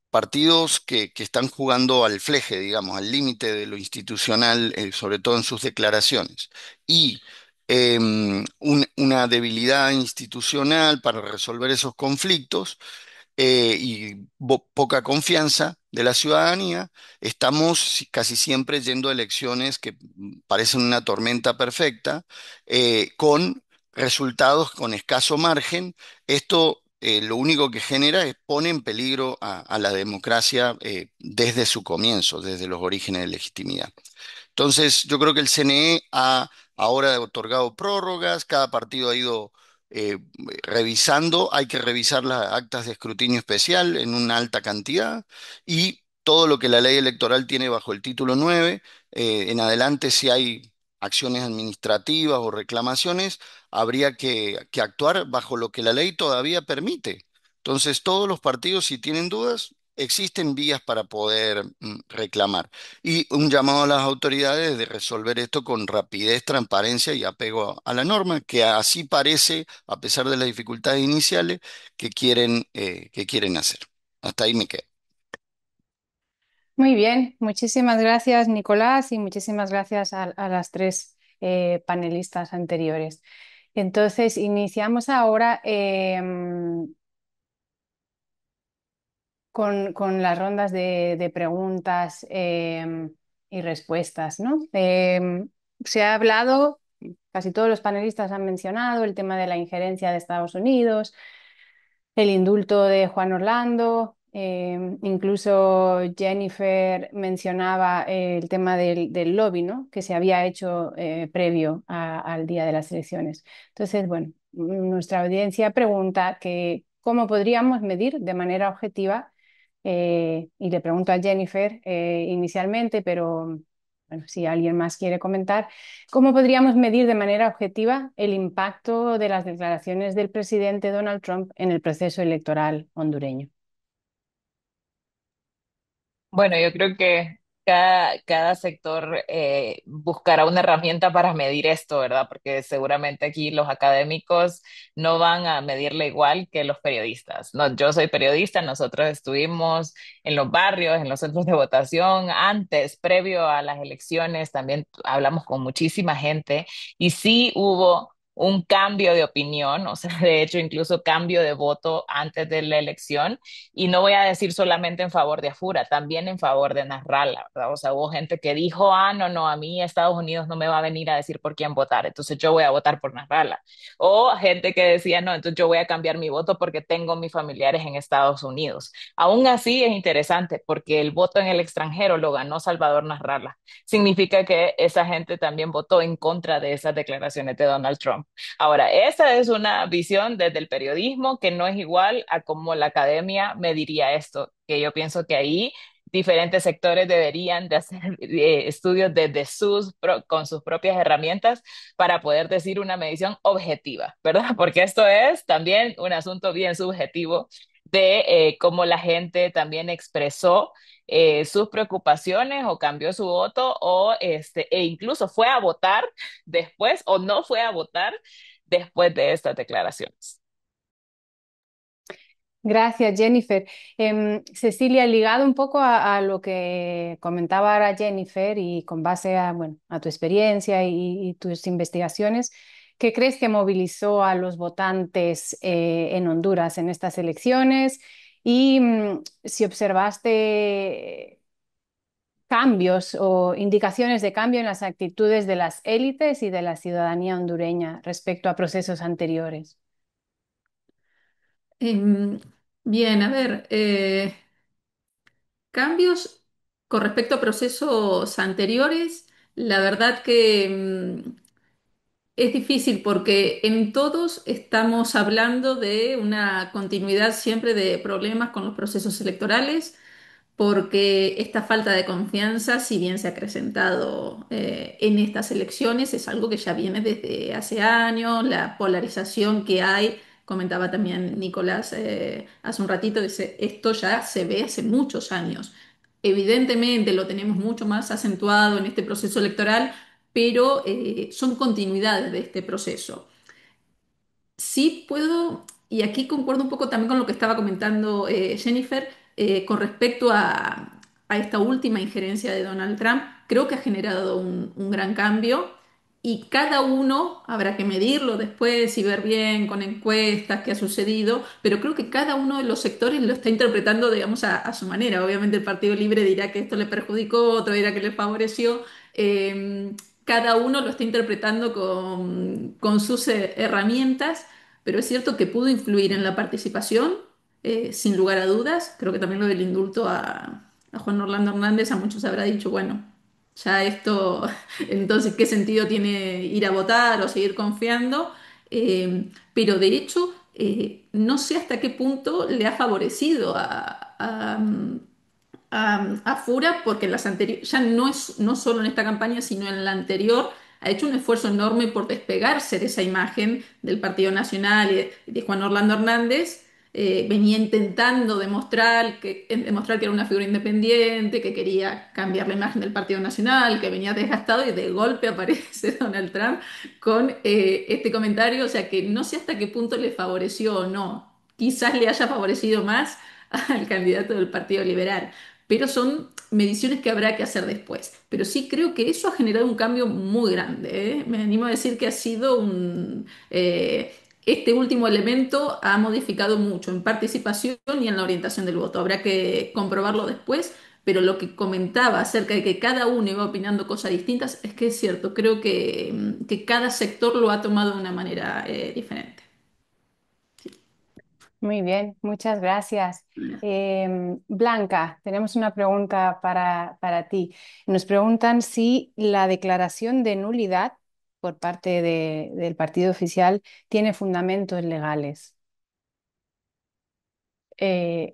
partidos que están jugando al fleje, digamos, al límite de lo institucional, sobre todo en sus declaraciones, y una debilidad institucional para resolver esos conflictos, y poca confianza de la ciudadanía, estamos casi siempre yendo a elecciones que parecen una tormenta perfecta, con resultados con escaso margen. Esto lo único que genera es pone en peligro a la democracia desde su comienzo, desde los orígenes de legitimidad. Entonces, yo creo que el CNE ha ahora otorgado prórrogas, cada partido ha ido eh, revisando, hay que revisar las actas de escrutinio especial en una alta cantidad y todo lo que la ley electoral tiene bajo el título 9, en adelante si hay acciones administrativas o reclamaciones, habría que actuar bajo lo que la ley todavía permite. Entonces, todos los partidos, si tienen dudas, existen vías para poder reclamar. Y un llamado a las autoridades de resolver esto con rapidez, transparencia y apego a la norma, que así parece, a pesar de las dificultades iniciales, que quieren hacer. Hasta ahí me quedo. Muy bien, muchísimas gracias, Nicolás, y muchísimas gracias a las tres panelistas anteriores. Entonces, iniciamos ahora con las rondas de preguntas y respuestas, ¿no? Se ha hablado, casi todos los panelistas han mencionado el tema de la injerencia de Estados Unidos, el indulto de Juan Orlando, incluso Jennifer mencionaba el tema del lobby, ¿no? Que se había hecho previo al día de las elecciones. Entonces, bueno, nuestra audiencia pregunta que cómo podríamos medir de manera objetiva, y le pregunto a Jennifer inicialmente, pero bueno, si alguien más quiere comentar, ¿cómo podríamos medir de manera objetiva el impacto de las declaraciones del presidente Donald Trump en el proceso electoral hondureño? Bueno, yo creo que cada sector buscará una herramienta para medir esto, ¿verdad? Porque seguramente aquí los académicos no van a medirle igual que los periodistas. No, yo soy periodista, nosotros estuvimos en los barrios, en los centros de votación, antes, previo a las elecciones, también hablamos con muchísima gente y sí hubo un cambio de opinión, o sea, de hecho, incluso cambio de voto antes de la elección. Y no voy a decir solamente en favor de Afura, también en favor de Nasrallah, ¿verdad? O sea, hubo gente que dijo, ah, no, no, a mí Estados Unidos no me va a venir a decir por quién votar, entonces yo voy a votar por Nasrallah. O gente que decía, no, entonces yo voy a cambiar mi voto porque tengo mis familiares en Estados Unidos. Aún así es interesante porque el voto en el extranjero lo ganó Salvador Nasrallah. Significa que esa gente también votó en contra de esas declaraciones de Donald Trump. Ahora, esa es una visión desde el periodismo que no es igual a cómo la academia me diría esto, que yo pienso que ahí diferentes sectores deberían de hacer estudios desde con sus propias herramientas para poder decir una medición objetiva, ¿verdad? Porque esto es también un asunto bien subjetivo de cómo la gente también expresó sus preocupaciones o cambió su voto o e incluso fue a votar después o no fue a votar después de estas declaraciones. Gracias, Jennifer. Cecilia, ligado un poco a lo que comentaba ahora Jennifer y con base a, bueno, a tu experiencia y tus investigaciones, ¿qué crees que movilizó a los votantes en Honduras en estas elecciones? Y si observaste cambios o indicaciones de cambio en las actitudes de las élites y de la ciudadanía hondureña respecto a procesos anteriores. Em, Bien, a ver, cambios con respecto a procesos anteriores, la verdad que es difícil porque en todos estamos hablando de una continuidad siempre de problemas con los procesos electorales porque esta falta de confianza, si bien se ha acrecentado en estas elecciones, es algo que ya viene desde hace años, la polarización que hay, comentaba también Nicolás hace un ratito, dice, esto ya se ve hace muchos años. Evidentemente lo tenemos mucho más acentuado en este proceso electoral, pero son continuidades de este proceso. Sí puedo, y aquí concuerdo un poco también con lo que estaba comentando Jennifer, con respecto a esta última injerencia de Donald Trump, creo que ha generado un gran cambio y cada uno habrá que medirlo después y ver bien con encuestas qué ha sucedido, pero creo que cada uno de los sectores lo está interpretando, digamos, a su manera. Obviamente el Partido Libre dirá que esto le perjudicó, otro dirá que le favoreció. Cada uno lo está interpretando con sus herramientas, pero es cierto que pudo influir en la participación, sin lugar a dudas. Creo que también lo del indulto a Juan Orlando Hernández a muchos habrá dicho, bueno, ya esto, entonces, ¿qué sentido tiene ir a votar o seguir confiando? Pero de hecho, no sé hasta qué punto le ha favorecido a Fura, porque en las anteriores, ya no es no solo en esta campaña, sino en la anterior, ha hecho un esfuerzo enorme por despegarse de esa imagen del Partido Nacional y de Juan Orlando Hernández. Venía intentando demostrar que era una figura independiente, que quería cambiar la imagen del Partido Nacional, que venía desgastado y de golpe aparece Donald Trump con este comentario, o sea que no sé hasta qué punto le favoreció o no. Quizás le haya favorecido más al candidato del Partido Liberal, pero son mediciones que habrá que hacer después. Pero sí creo que eso ha generado un cambio muy grande, ¿eh? Me animo a decir que ha sido este último elemento ha modificado mucho en participación y en la orientación del voto. Habrá que comprobarlo después, pero lo que comentaba acerca de que cada uno iba opinando cosas distintas es que es cierto. Creo que cada sector lo ha tomado de una manera diferente. Muy bien, muchas gracias. Blanca, tenemos una pregunta para ti. Nos preguntan si la declaración de nulidad por parte del partido oficial tiene fundamentos legales. Eh,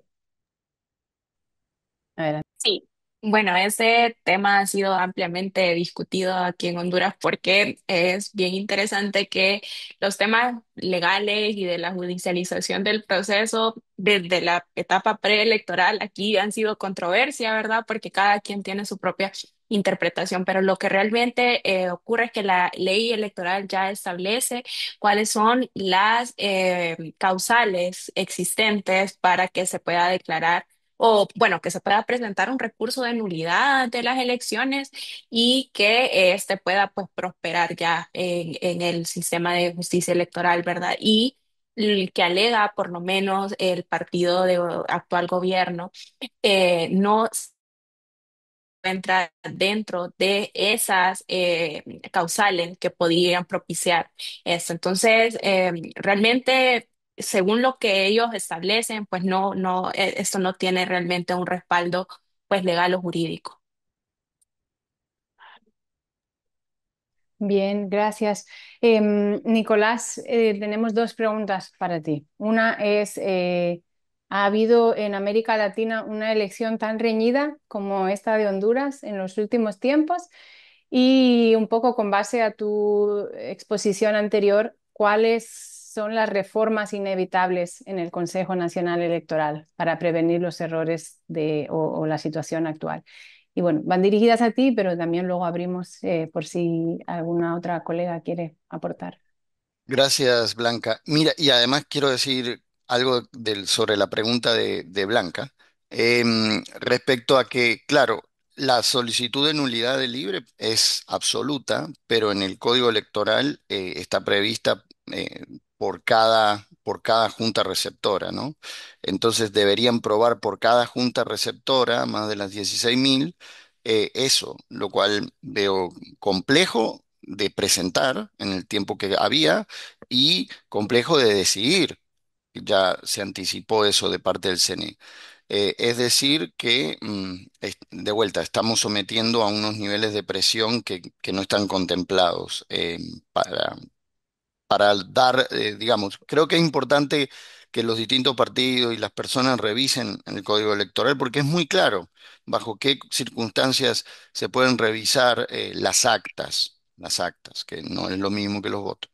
Adelante. Sí, bueno, ese tema ha sido ampliamente discutido aquí en Honduras porque es bien interesante que los temas legales y de la judicialización del proceso desde la etapa preelectoral aquí han sido controversia, ¿verdad? Porque cada quien tiene su propia interpretación, pero lo que realmente ocurre es que la ley electoral ya establece cuáles son las causales existentes para que se pueda declarar o bueno, que se pueda presentar un recurso de nulidad de las elecciones y que este pueda pues prosperar ya en el sistema de justicia electoral, ¿verdad? Y el que alega por lo menos el partido de actual gobierno no entra dentro de esas causales que podrían propiciar esto. Entonces, realmente, según lo que ellos establecen, pues esto no tiene realmente un respaldo pues legal o jurídico. Bien, gracias. Nicolás, tenemos dos preguntas para ti. Una es, ¿ha habido en América Latina una elección tan reñida como esta de Honduras en los últimos tiempos? Y un poco con base a tu exposición anterior, ¿cuáles son las reformas inevitables en el Consejo Nacional Electoral para prevenir los errores o la situación actual? Y bueno, van dirigidas a ti, pero también luego abrimos por si alguna otra colega quiere aportar. Gracias, Blanca. Mira, y además quiero decir algo sobre la pregunta de Blanca. Respecto a que, claro, la solicitud de nulidad de libre es absoluta, pero en el Código Electoral está prevista por cada junta receptora, ¿no? Entonces deberían probar por cada junta receptora, más de las 16.000, eso, lo cual veo complejo de presentar en el tiempo que había y complejo de decidir. Ya se anticipó eso de parte del CNE. Es decir, que de vuelta estamos sometiendo a unos niveles de presión que no están contemplados para dar, digamos, creo que es importante que los distintos partidos y las personas revisen el código electoral porque es muy claro bajo qué circunstancias se pueden revisar las actas, que no es lo mismo que los votos.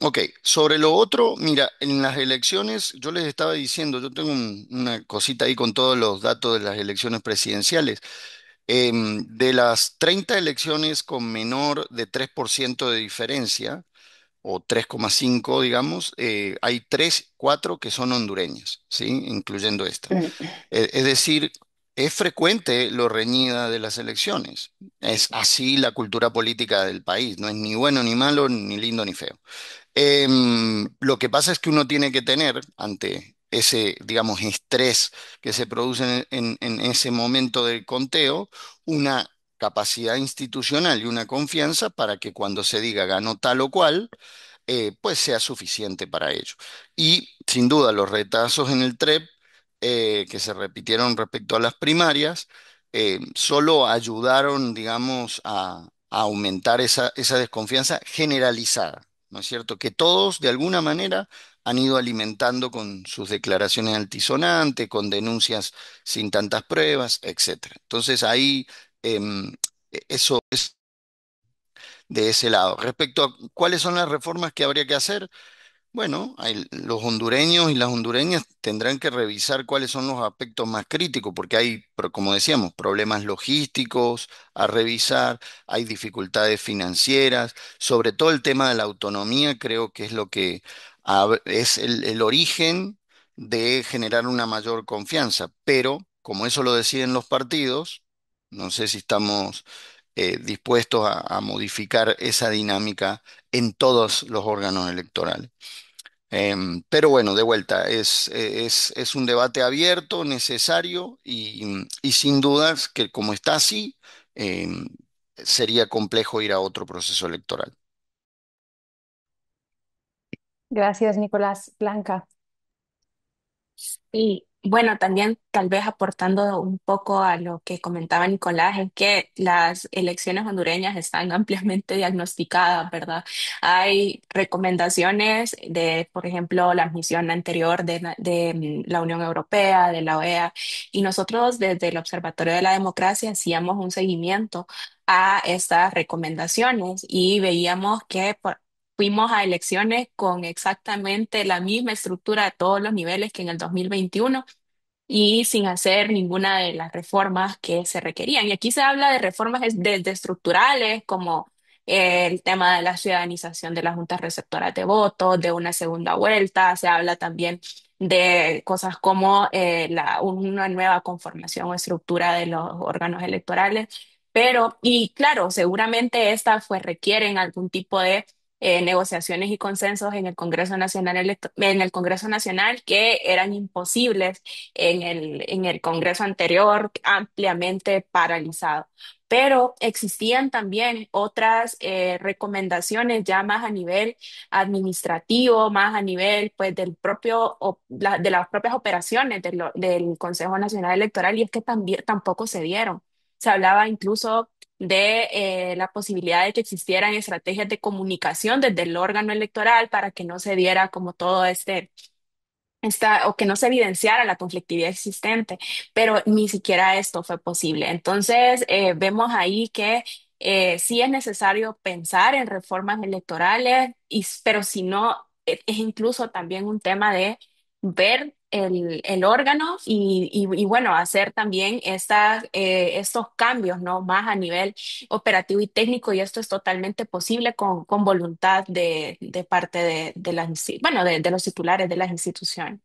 Ok, sobre lo otro, mira, en las elecciones, yo les estaba diciendo, yo tengo una cosita ahí con todos los datos de las elecciones presidenciales. De las 30 elecciones con menor de 3% de diferencia, o 3,5, digamos, hay 3, 4 que son hondureñas, ¿sí? Incluyendo esta. Es decir, es frecuente lo reñida de las elecciones. Es así la cultura política del país. No es ni bueno ni malo, ni lindo ni feo. Lo que pasa es que uno tiene que tener ante ese, digamos, estrés que se produce en ese momento del conteo, una capacidad institucional y una confianza para que cuando se diga ganó tal o cual, pues sea suficiente para ello. Y sin duda los retazos en el TREP que se repitieron respecto a las primarias, solo ayudaron, digamos, a aumentar esa desconfianza generalizada, ¿no es cierto? Que todos, de alguna manera, han ido alimentando con sus declaraciones altisonantes, con denuncias sin tantas pruebas, etcétera. Entonces ahí eso es de ese lado. Respecto a cuáles son las reformas que habría que hacer, bueno, los hondureños y las hondureñas tendrán que revisar cuáles son los aspectos más críticos, porque hay, como decíamos, problemas logísticos a revisar, hay dificultades financieras, sobre todo el tema de la autonomía, creo que es lo que es el origen de generar una mayor confianza, pero como eso lo deciden los partidos, no sé si estamos dispuestos a modificar esa dinámica en todos los órganos electorales. Pero bueno, de vuelta, es un debate abierto, necesario y sin dudas que como está así, em, sería complejo ir a otro proceso electoral. Gracias, Nicolás. Blanca. Y bueno, también tal vez aportando un poco a lo que comentaba Nicolás, es que las elecciones hondureñas están ampliamente diagnosticadas, ¿verdad? Hay recomendaciones de, por ejemplo, la misión anterior de la Unión Europea, de la OEA, y nosotros desde el Observatorio de la Democracia hacíamos un seguimiento a estas recomendaciones y veíamos que fuimos a elecciones con exactamente la misma estructura a todos los niveles que en el 2021 y sin hacer ninguna de las reformas que se requerían. Y aquí se habla de reformas desde estructurales como el tema de la ciudadanización de las juntas receptoras de votos, de una segunda vuelta. Se habla también de cosas como una nueva conformación o estructura de los órganos electorales. Pero, y claro, seguramente estas pues requieren algún tipo de negociaciones y consensos en el Congreso Nacional, en el Congreso Nacional, que eran imposibles en el Congreso anterior, ampliamente paralizado. Pero existían también otras recomendaciones ya más a nivel administrativo, más a nivel pues del de las propias operaciones del Consejo Nacional Electoral, y es que también tampoco se dieron. Se hablaba incluso de la posibilidad de que existieran estrategias de comunicación desde el órgano electoral para que no se diera como todo o que no se evidenciara la conflictividad existente, pero ni siquiera esto fue posible. Entonces, vemos ahí que sí es necesario pensar en reformas electorales, pero si no, es incluso también un tema de ver el órgano y, bueno, hacer también estos cambios, ¿no? Más a nivel operativo y técnico, y esto es totalmente posible con voluntad de parte bueno, de los titulares de las instituciones.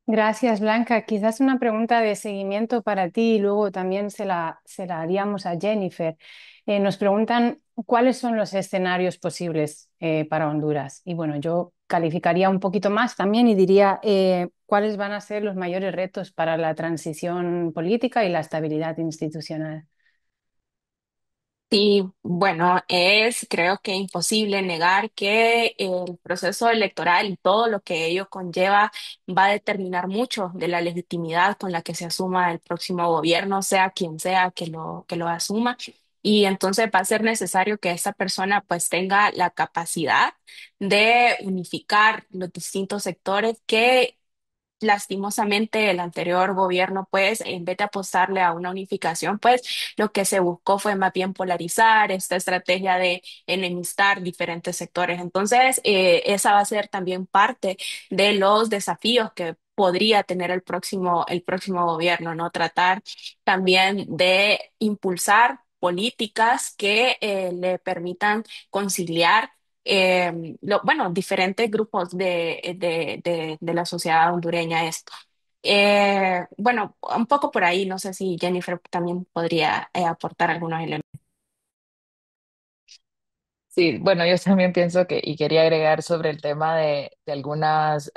Gracias, Blanca. Quizás una pregunta de seguimiento para ti y luego también se la haríamos a Jennifer. Nos preguntan cuáles son los escenarios posibles para Honduras. Y bueno, yo calificaría un poquito más también y diría cuáles van a ser los mayores retos para la transición política y la estabilidad institucional. Sí, bueno, creo que imposible negar que el proceso electoral y todo lo que ello conlleva va a determinar mucho de la legitimidad con la que se asuma el próximo gobierno, sea quien sea que lo asuma. Y entonces va a ser necesario que esta persona pues tenga la capacidad de unificar los distintos sectores que lastimosamente el anterior gobierno, pues, en vez de apostarle a una unificación, pues, lo que se buscó fue más bien polarizar esta estrategia de enemistar diferentes sectores. Entonces, esa va a ser también parte de los desafíos que podría tener el próximo gobierno, ¿no? Tratar también de impulsar políticas que le permitan conciliar bueno, diferentes grupos de la sociedad hondureña esto. Bueno, un poco por ahí, no sé si Jennifer también podría aportar algunos elementos. Sí, bueno, yo también pienso que, y quería agregar sobre el tema de algunas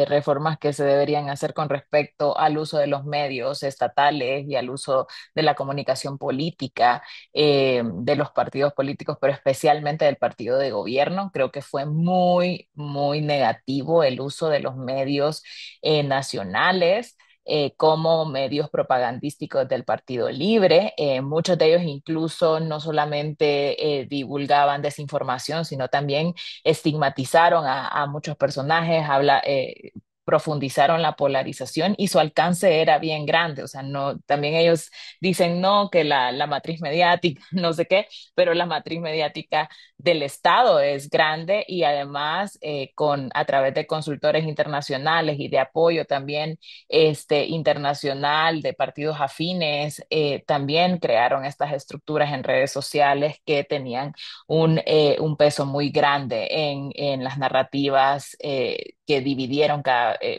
reformas que se deberían hacer con respecto al uso de los medios estatales y al uso de la comunicación política de los partidos políticos, pero especialmente del partido de gobierno. Creo que fue muy, muy negativo el uso de los medios nacionales como medios propagandísticos del Partido Libre. Muchos de ellos incluso no solamente divulgaban desinformación, sino también estigmatizaron a muchos personajes, profundizaron la polarización y su alcance era bien grande. O sea, no, también ellos dicen no, que la matriz mediática, no sé qué, pero la matriz mediática del Estado es grande y además a través de consultores internacionales y de apoyo también internacional de partidos afines, también crearon estas estructuras en redes sociales que tenían un peso muy grande en las narrativas que dividieron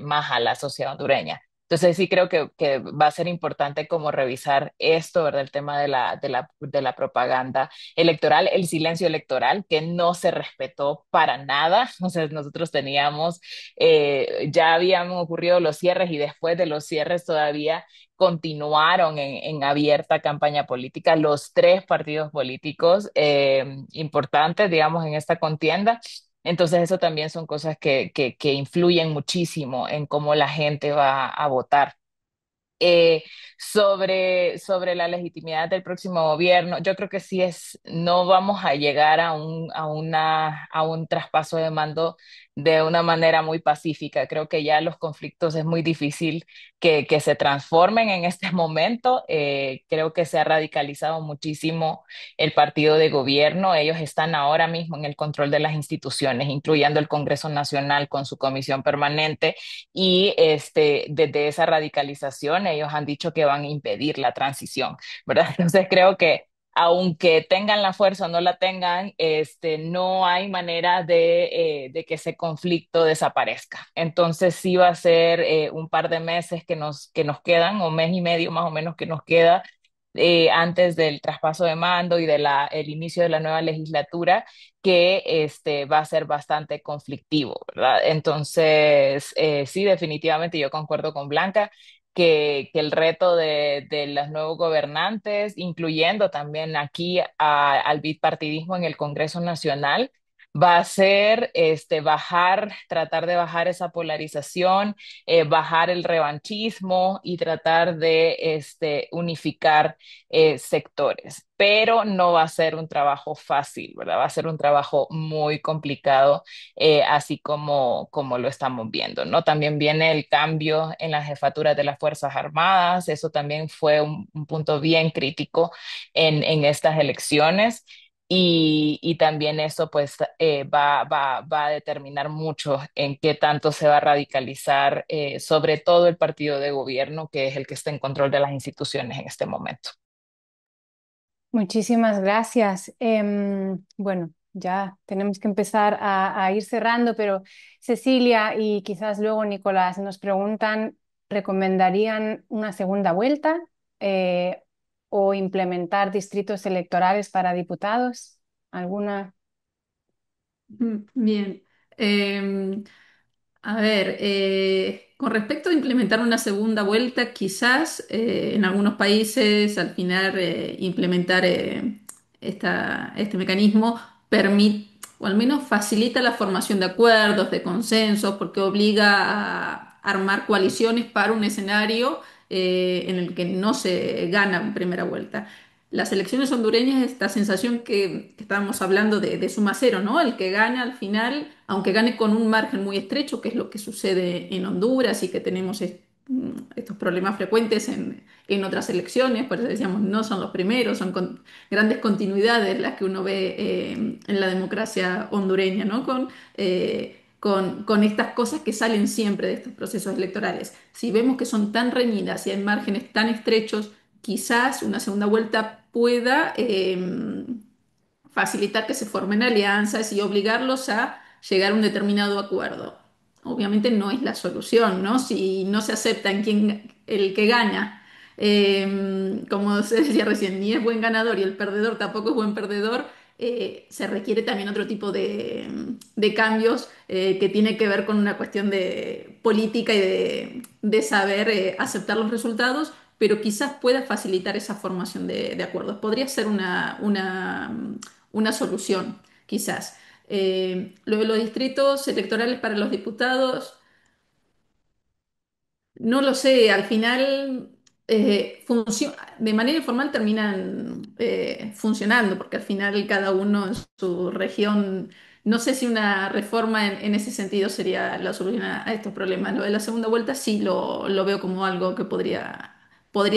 más a la sociedad hondureña. Entonces sí creo que va a ser importante como revisar esto, ¿verdad? El tema de la propaganda electoral, el silencio electoral, que no se respetó para nada. O sea, nosotros teníamos ya habían ocurrido los cierres y después de los cierres todavía continuaron en abierta campaña política los tres partidos políticos importantes, digamos, en esta contienda. Entonces, eso también son cosas que influyen muchísimo en cómo la gente va a votar. Eh, sobre la legitimidad del próximo gobierno, yo creo que no vamos a llegar a un traspaso de mando de una manera muy pacífica. Creo que ya los conflictos es muy difícil que se transformen en este momento. Creo que se ha radicalizado muchísimo el partido de gobierno. Ellos están ahora mismo en el control de las instituciones, incluyendo el Congreso Nacional con su comisión permanente y desde esa radicalización ellos han dicho que van a impedir la transición, ¿verdad? Entonces creo que aunque tengan la fuerza o no la tengan, no hay manera de que ese conflicto desaparezca. Entonces sí va a ser un par de meses que nos quedan, o mes y medio más o menos que nos queda antes del traspaso de mando y el inicio de la nueva legislatura, que va a ser bastante conflictivo, ¿verdad? Entonces, sí, definitivamente yo concuerdo con Blanca que el reto de los nuevos gobernantes, incluyendo también aquí al bipartidismo en el Congreso Nacional, va a ser tratar de bajar esa polarización, bajar el revanchismo y tratar de unificar sectores. Pero no va a ser un trabajo fácil, ¿verdad? Va a ser un trabajo muy complicado, así como lo estamos viendo, ¿no? También viene el cambio en las jefaturas de las Fuerzas Armadas, eso también fue un punto bien crítico en estas elecciones. Y también eso pues va a determinar mucho en qué tanto se va a radicalizar, sobre todo el partido de gobierno, que es el que está en control de las instituciones en este momento. Muchísimas gracias. Bueno, ya tenemos que empezar a ir cerrando, pero Cecilia y quizás luego Nicolás nos preguntan, ¿recomendarían una segunda vuelta eh, o implementar distritos electorales para diputados? ¿Alguna? Bien. Eh, A ver, con respecto a implementar una segunda vuelta, quizás en algunos países al final implementar este mecanismo permite, o al menos facilita la formación de acuerdos, de consensos, porque obliga a armar coaliciones para un escenario en el que no se gana en primera vuelta. Las elecciones hondureñas, esta sensación que estábamos hablando de suma cero, ¿no? El que gana al final, aunque gane con un margen muy estrecho, que es lo que sucede en Honduras y que tenemos estos problemas frecuentes en otras elecciones, por eso decíamos, no son los primeros, son grandes continuidades las que uno ve en la democracia hondureña, ¿no? Con estas cosas que salen siempre de estos procesos electorales. Si vemos que son tan reñidas y hay márgenes tan estrechos, quizás una segunda vuelta pueda facilitar que se formen alianzas y obligarlos a llegar a un determinado acuerdo. Obviamente no es la solución, ¿no? Si no se acepta en quién, el que gana, como se decía recién, ni es buen ganador y el perdedor tampoco es buen perdedor, se requiere también otro tipo de cambios que tiene que ver con una cuestión de política y de saber aceptar los resultados, pero quizás pueda facilitar esa formación de acuerdos. Podría ser una solución, quizás. Lo de los distritos electorales para los diputados. No lo sé, al final de manera informal terminan funcionando, porque al final cada uno en su región, no sé si una reforma en ese sentido sería la solución a estos problemas. Lo de la segunda vuelta sí lo veo como algo que podría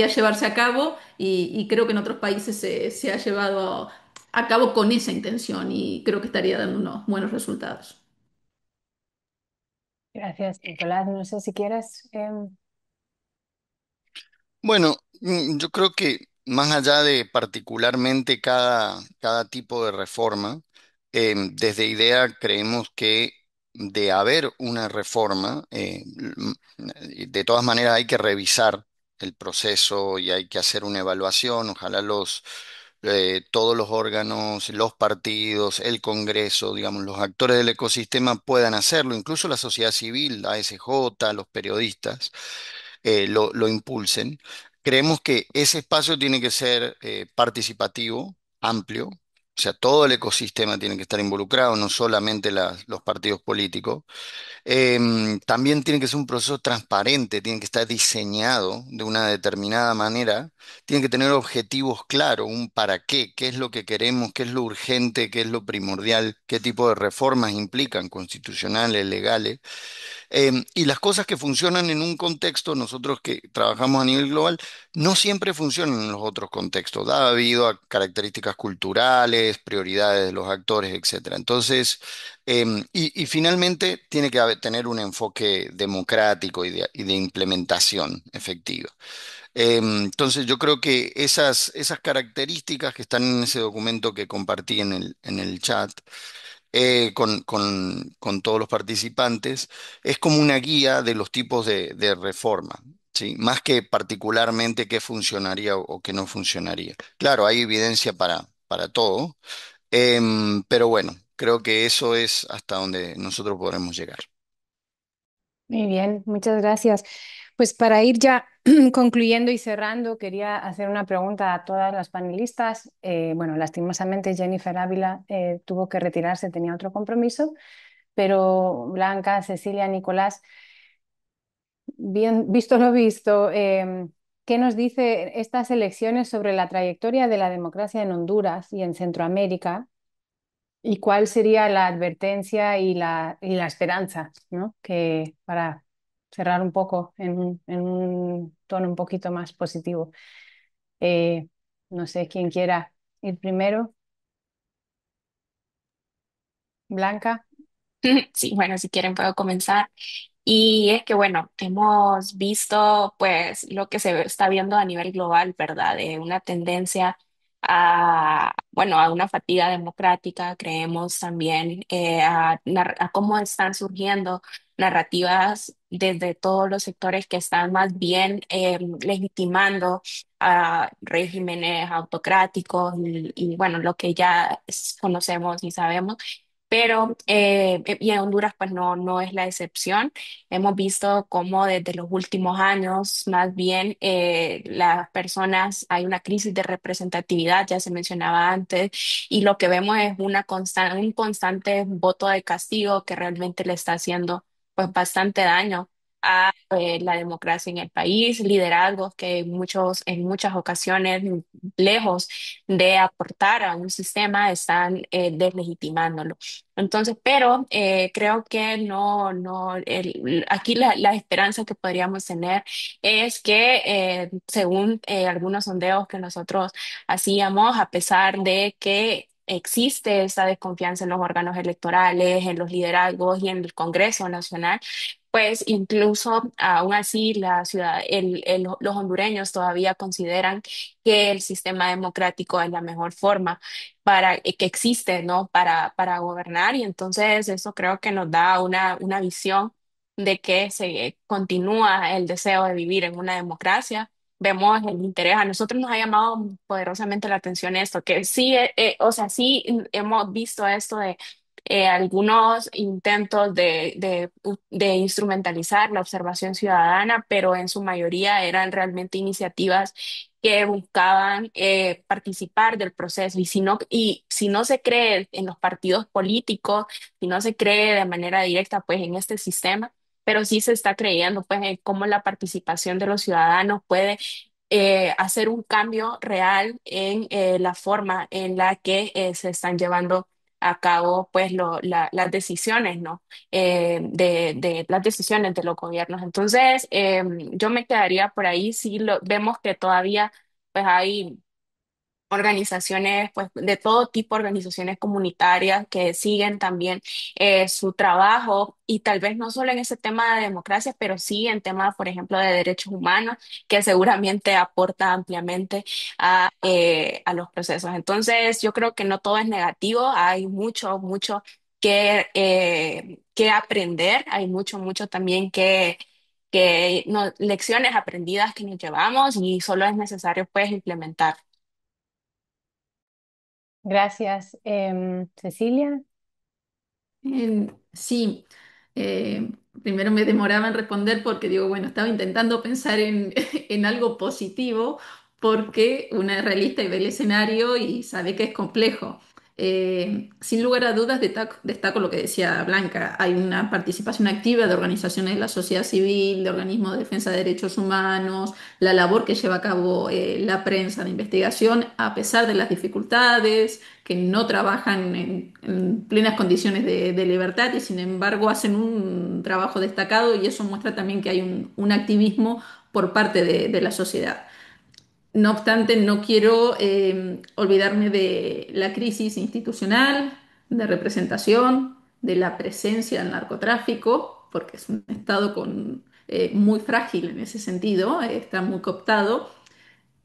llevarse a cabo y creo que en otros países se ha llevado a cabo con esa intención y creo que estaría dando unos buenos resultados. Gracias, Nicolás. No sé si quieres. Bueno, yo creo que más allá de particularmente cada tipo de reforma, desde IDEA creemos que de haber una reforma, de todas maneras hay que revisar el proceso y hay que hacer una evaluación. Ojalá todos los órganos, los partidos, el Congreso, digamos, los actores del ecosistema puedan hacerlo, incluso la sociedad civil, la ASJ, los periodistas lo impulsen. Creemos que ese espacio tiene que ser participativo, amplio, o sea, todo el ecosistema tiene que estar involucrado, no solamente los partidos políticos. También tiene que ser un proceso transparente, tiene que estar diseñado de una determinada manera, tiene que tener objetivos claros, un para qué es lo que queremos, qué es lo urgente, qué es lo primordial, qué tipo de reformas implican, constitucionales, legales. Y las cosas que funcionan en un contexto, nosotros que trabajamos a nivel global, no siempre funcionan en los otros contextos, debido a características culturales, prioridades de los actores, etcétera. Entonces, y finalmente tiene que tener un enfoque democrático y de implementación efectiva. Entonces yo creo que esas características que están en ese documento que compartí en el chat, con todos los participantes, es como una guía de los tipos de reforma, ¿sí? Más que particularmente qué funcionaría o qué no funcionaría. Claro, hay evidencia para todo, pero bueno, creo que eso es hasta donde nosotros podremos llegar. Muy bien, muchas gracias. Pues para ir ya concluyendo y cerrando, quería hacer una pregunta a todas las panelistas. Bueno, lastimosamente Jennifer Ávila tuvo que retirarse, tenía otro compromiso, pero Blanca, Cecilia, Nicolás, bien, visto lo visto, ¿qué nos dice estas elecciones sobre la trayectoria de la democracia en Honduras y en Centroamérica? ¿Y cuál sería la advertencia y la esperanza, ¿no? Que para cerrar un poco en un tono un poquito más positivo. Eh, no sé quién quiera ir primero. Blanca. Sí, bueno, si quieren puedo comenzar. Y es que, bueno, hemos visto pues lo que se está viendo a nivel global, ¿verdad? De una tendencia a, bueno, a una fatiga democrática. Creemos también a cómo están surgiendo narrativas desde todos los sectores que están más bien legitimando a regímenes autocráticos y, bueno, lo que ya conocemos y sabemos. Pero, y en Honduras, pues no es la excepción. Hemos visto cómo desde los últimos años, más bien, las personas, hay una crisis de representatividad, ya se mencionaba antes, y lo que vemos es un constante voto de castigo que realmente le está haciendo, pues, bastante daño a la democracia en el país, liderazgos que en muchas ocasiones, lejos de aportar a un sistema, están deslegitimándolo. Entonces, pero creo que aquí la esperanza que podríamos tener es que según algunos sondeos que nosotros hacíamos, a pesar de que existe esta desconfianza en los órganos electorales, en los liderazgos y en el Congreso Nacional, pues incluso aún así los hondureños todavía consideran que el sistema democrático es la mejor forma que existe, ¿no? Para gobernar y entonces eso creo que nos da una visión de que se continúa el deseo de vivir en una democracia. Vemos el interés, a nosotros nos ha llamado poderosamente la atención esto, que sí, o sea, sí hemos visto esto de algunos intentos de instrumentalizar la observación ciudadana, pero en su mayoría eran realmente iniciativas que buscaban participar del proceso. Y si no se cree en los partidos políticos, si no se cree de manera directa, pues en este sistema, pero sí se está creyendo, pues, en cómo la participación de los ciudadanos puede hacer un cambio real en la forma en la que se están llevando a cabo, pues, las decisiones, ¿no? De las decisiones de los gobiernos. Entonces, yo me quedaría por ahí. Si vemos que todavía pues hay organizaciones, pues de todo tipo, organizaciones comunitarias que siguen también su trabajo y tal vez no solo en ese tema de democracia, pero sí en temas, por ejemplo, de derechos humanos, que seguramente aporta ampliamente a los procesos. Entonces, yo creo que no todo es negativo, hay mucho que aprender, hay mucho también lecciones aprendidas que nos llevamos y solo es necesario pues implementar. Gracias. Cecilia. Sí, primero me demoraba en responder porque digo, bueno, estaba intentando pensar en algo positivo porque una es realista y ve el escenario y sabe que es complejo. Sin lugar a dudas, destaco lo que decía Blanca, hay una participación activa de organizaciones de la sociedad civil, de organismos de defensa de derechos humanos, la labor que lleva a cabo la prensa de investigación, a pesar de las dificultades que no trabajan en plenas condiciones de libertad y sin embargo hacen un trabajo destacado y eso muestra también que hay un activismo por parte de la sociedad. No obstante, no quiero olvidarme de la crisis institucional, de representación, de la presencia del narcotráfico, porque es un estado muy frágil en ese sentido, está muy cooptado.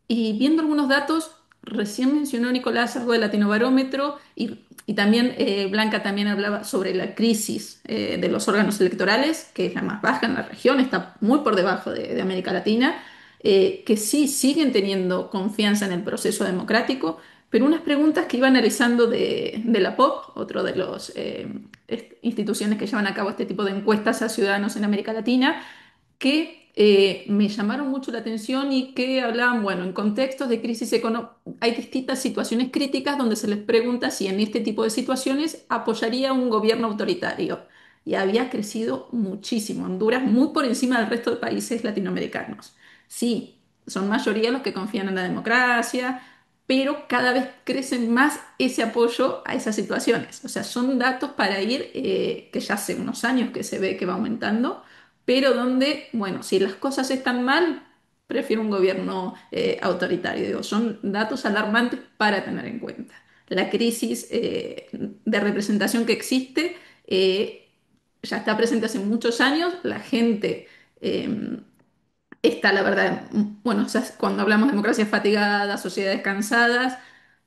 Y viendo algunos datos, recién mencionó Nicolás algo del Latinobarómetro y también Blanca también hablaba sobre la crisis de los órganos electorales, que es la más baja en la región, está muy por debajo de América Latina, que sí siguen teniendo confianza en el proceso democrático, pero unas preguntas que iba analizando de la POP, otro de las instituciones que llevan a cabo este tipo de encuestas a ciudadanos en América Latina, que me llamaron mucho la atención y que hablaban, bueno, en contextos de crisis económica, hay distintas situaciones críticas donde se les pregunta si en este tipo de situaciones apoyaría un gobierno autoritario. Y había crecido muchísimo. Honduras muy por encima del resto de países latinoamericanos. Sí, son mayoría los que confían en la democracia, pero cada vez crecen más ese apoyo a esas situaciones. O sea, son datos para ir, que ya hace unos años que se ve que va aumentando, pero donde, bueno, si las cosas están mal, prefiero un gobierno autoritario. Digo, son datos alarmantes para tener en cuenta. La crisis de representación que existe ya está presente hace muchos años. La gente está, la verdad, bueno, o sea, cuando hablamos de democracias fatigadas, sociedades cansadas,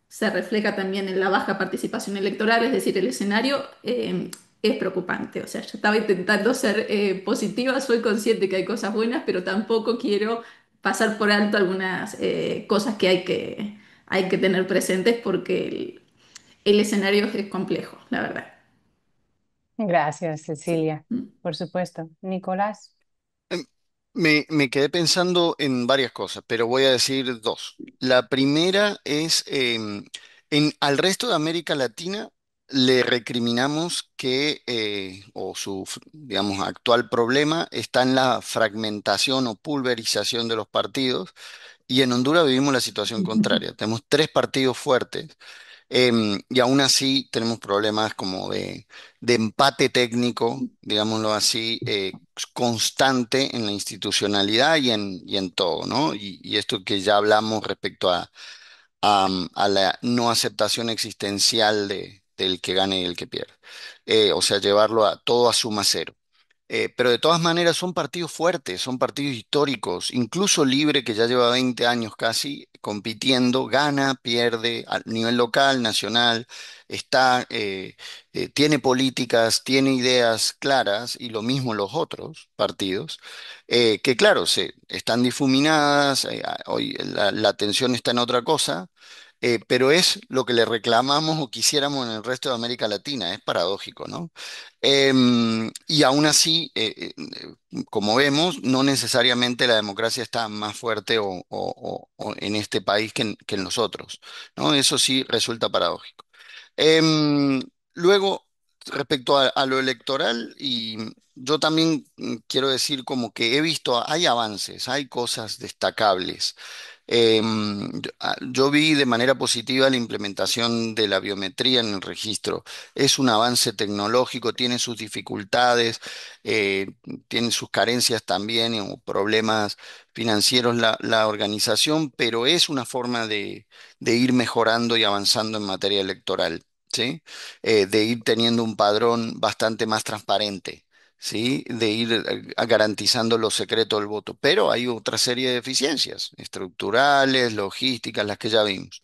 se refleja también en la baja participación electoral, es decir, el escenario es preocupante. O sea, yo estaba intentando ser positiva, soy consciente que hay cosas buenas, pero tampoco quiero pasar por alto algunas cosas que hay que tener presentes porque el escenario es complejo, la verdad. Gracias, Sí. Cecilia. Por supuesto. Nicolás. Em, me quedé pensando en varias cosas, pero voy a decir dos. La primera es, al resto de América Latina le recriminamos que, o su, digamos, actual problema está en la fragmentación o pulverización de los partidos, y en Honduras vivimos la situación contraria. Tenemos tres partidos fuertes. Y aún así tenemos problemas como de empate técnico, digámoslo así, constante en la institucionalidad y en todo, ¿no? Y esto que ya hablamos respecto a la no aceptación existencial del que gane y el que pierde. O sea, llevarlo a todo a suma cero. Pero de todas maneras son partidos fuertes, son partidos históricos. Incluso Libre, que ya lleva 20 años casi compitiendo, gana, pierde a nivel local, nacional, tiene políticas, tiene ideas claras, y lo mismo los otros partidos, que claro, están difuminadas, hoy la atención está en otra cosa. Pero es lo que le reclamamos o quisiéramos en el resto de América Latina, es paradójico, ¿no? Y aún así, como vemos, no necesariamente la democracia está más fuerte o en este país que en los otros, ¿no? Eso sí resulta paradójico. Em, Luego, respecto a lo electoral, y yo también quiero decir como que he visto, hay avances, hay cosas destacables. Yo vi de manera positiva la implementación de la biometría en el registro. Es un avance tecnológico, tiene sus dificultades, eh, tiene sus carencias también o problemas financieros la organización, pero es una forma de ir mejorando y avanzando en materia electoral, ¿sí? De ir teniendo un padrón bastante más transparente. ¿Sí? De ir garantizando los secretos del voto. Pero hay otra serie de deficiencias estructurales, logísticas, las que ya vimos.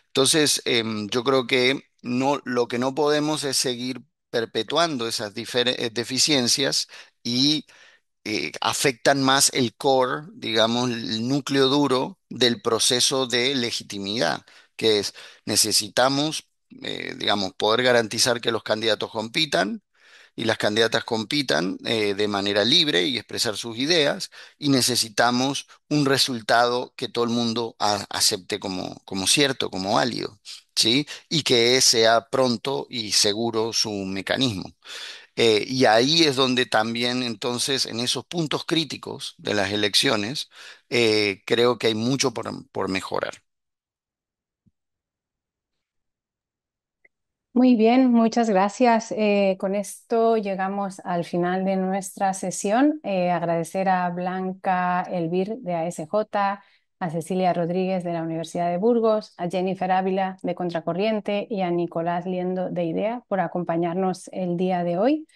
Entonces, yo creo que lo que no podemos es seguir perpetuando esas deficiencias y afectan más el core, digamos, el núcleo duro del proceso de legitimidad, que es necesitamos, digamos, poder garantizar que los candidatos compitan y las candidatas compitan de manera libre y expresar sus ideas, y necesitamos un resultado que todo el mundo acepte como cierto, como válido, ¿sí? Y que sea pronto y seguro su mecanismo. Y ahí es donde también, entonces, en esos puntos críticos de las elecciones, creo que hay mucho por mejorar. Muy bien, muchas gracias. Con esto llegamos al final de nuestra sesión. Agradecer a Blanca Elvir de ASJ, a Cecilia Rodríguez de la Universidad de Burgos, a Jennifer Ávila de Contracorriente y a Nicolás Liendo de IDEA por acompañarnos el día de hoy.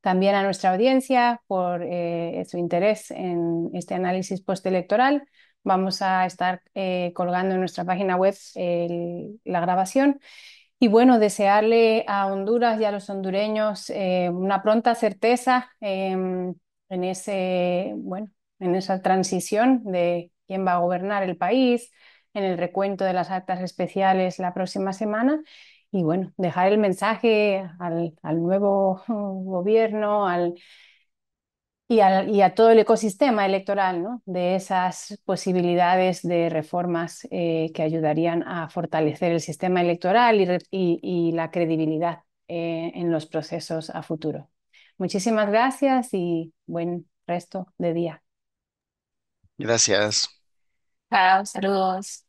también a nuestra audiencia por su interés en este análisis postelectoral. Vamos a estar colgando en nuestra página web la grabación. Y bueno, desearle a Honduras y a los hondureños una pronta certeza en bueno, en esa transición de quién va a gobernar el país, en el recuento de las actas especiales la próxima semana. Y bueno, dejar el mensaje al nuevo gobierno y a todo el ecosistema electoral, ¿no? De esas posibilidades de reformas que ayudarían a fortalecer el sistema electoral y la credibilidad en los procesos a futuro. Muchísimas gracias y buen resto de día. Gracias. Chao, saludos.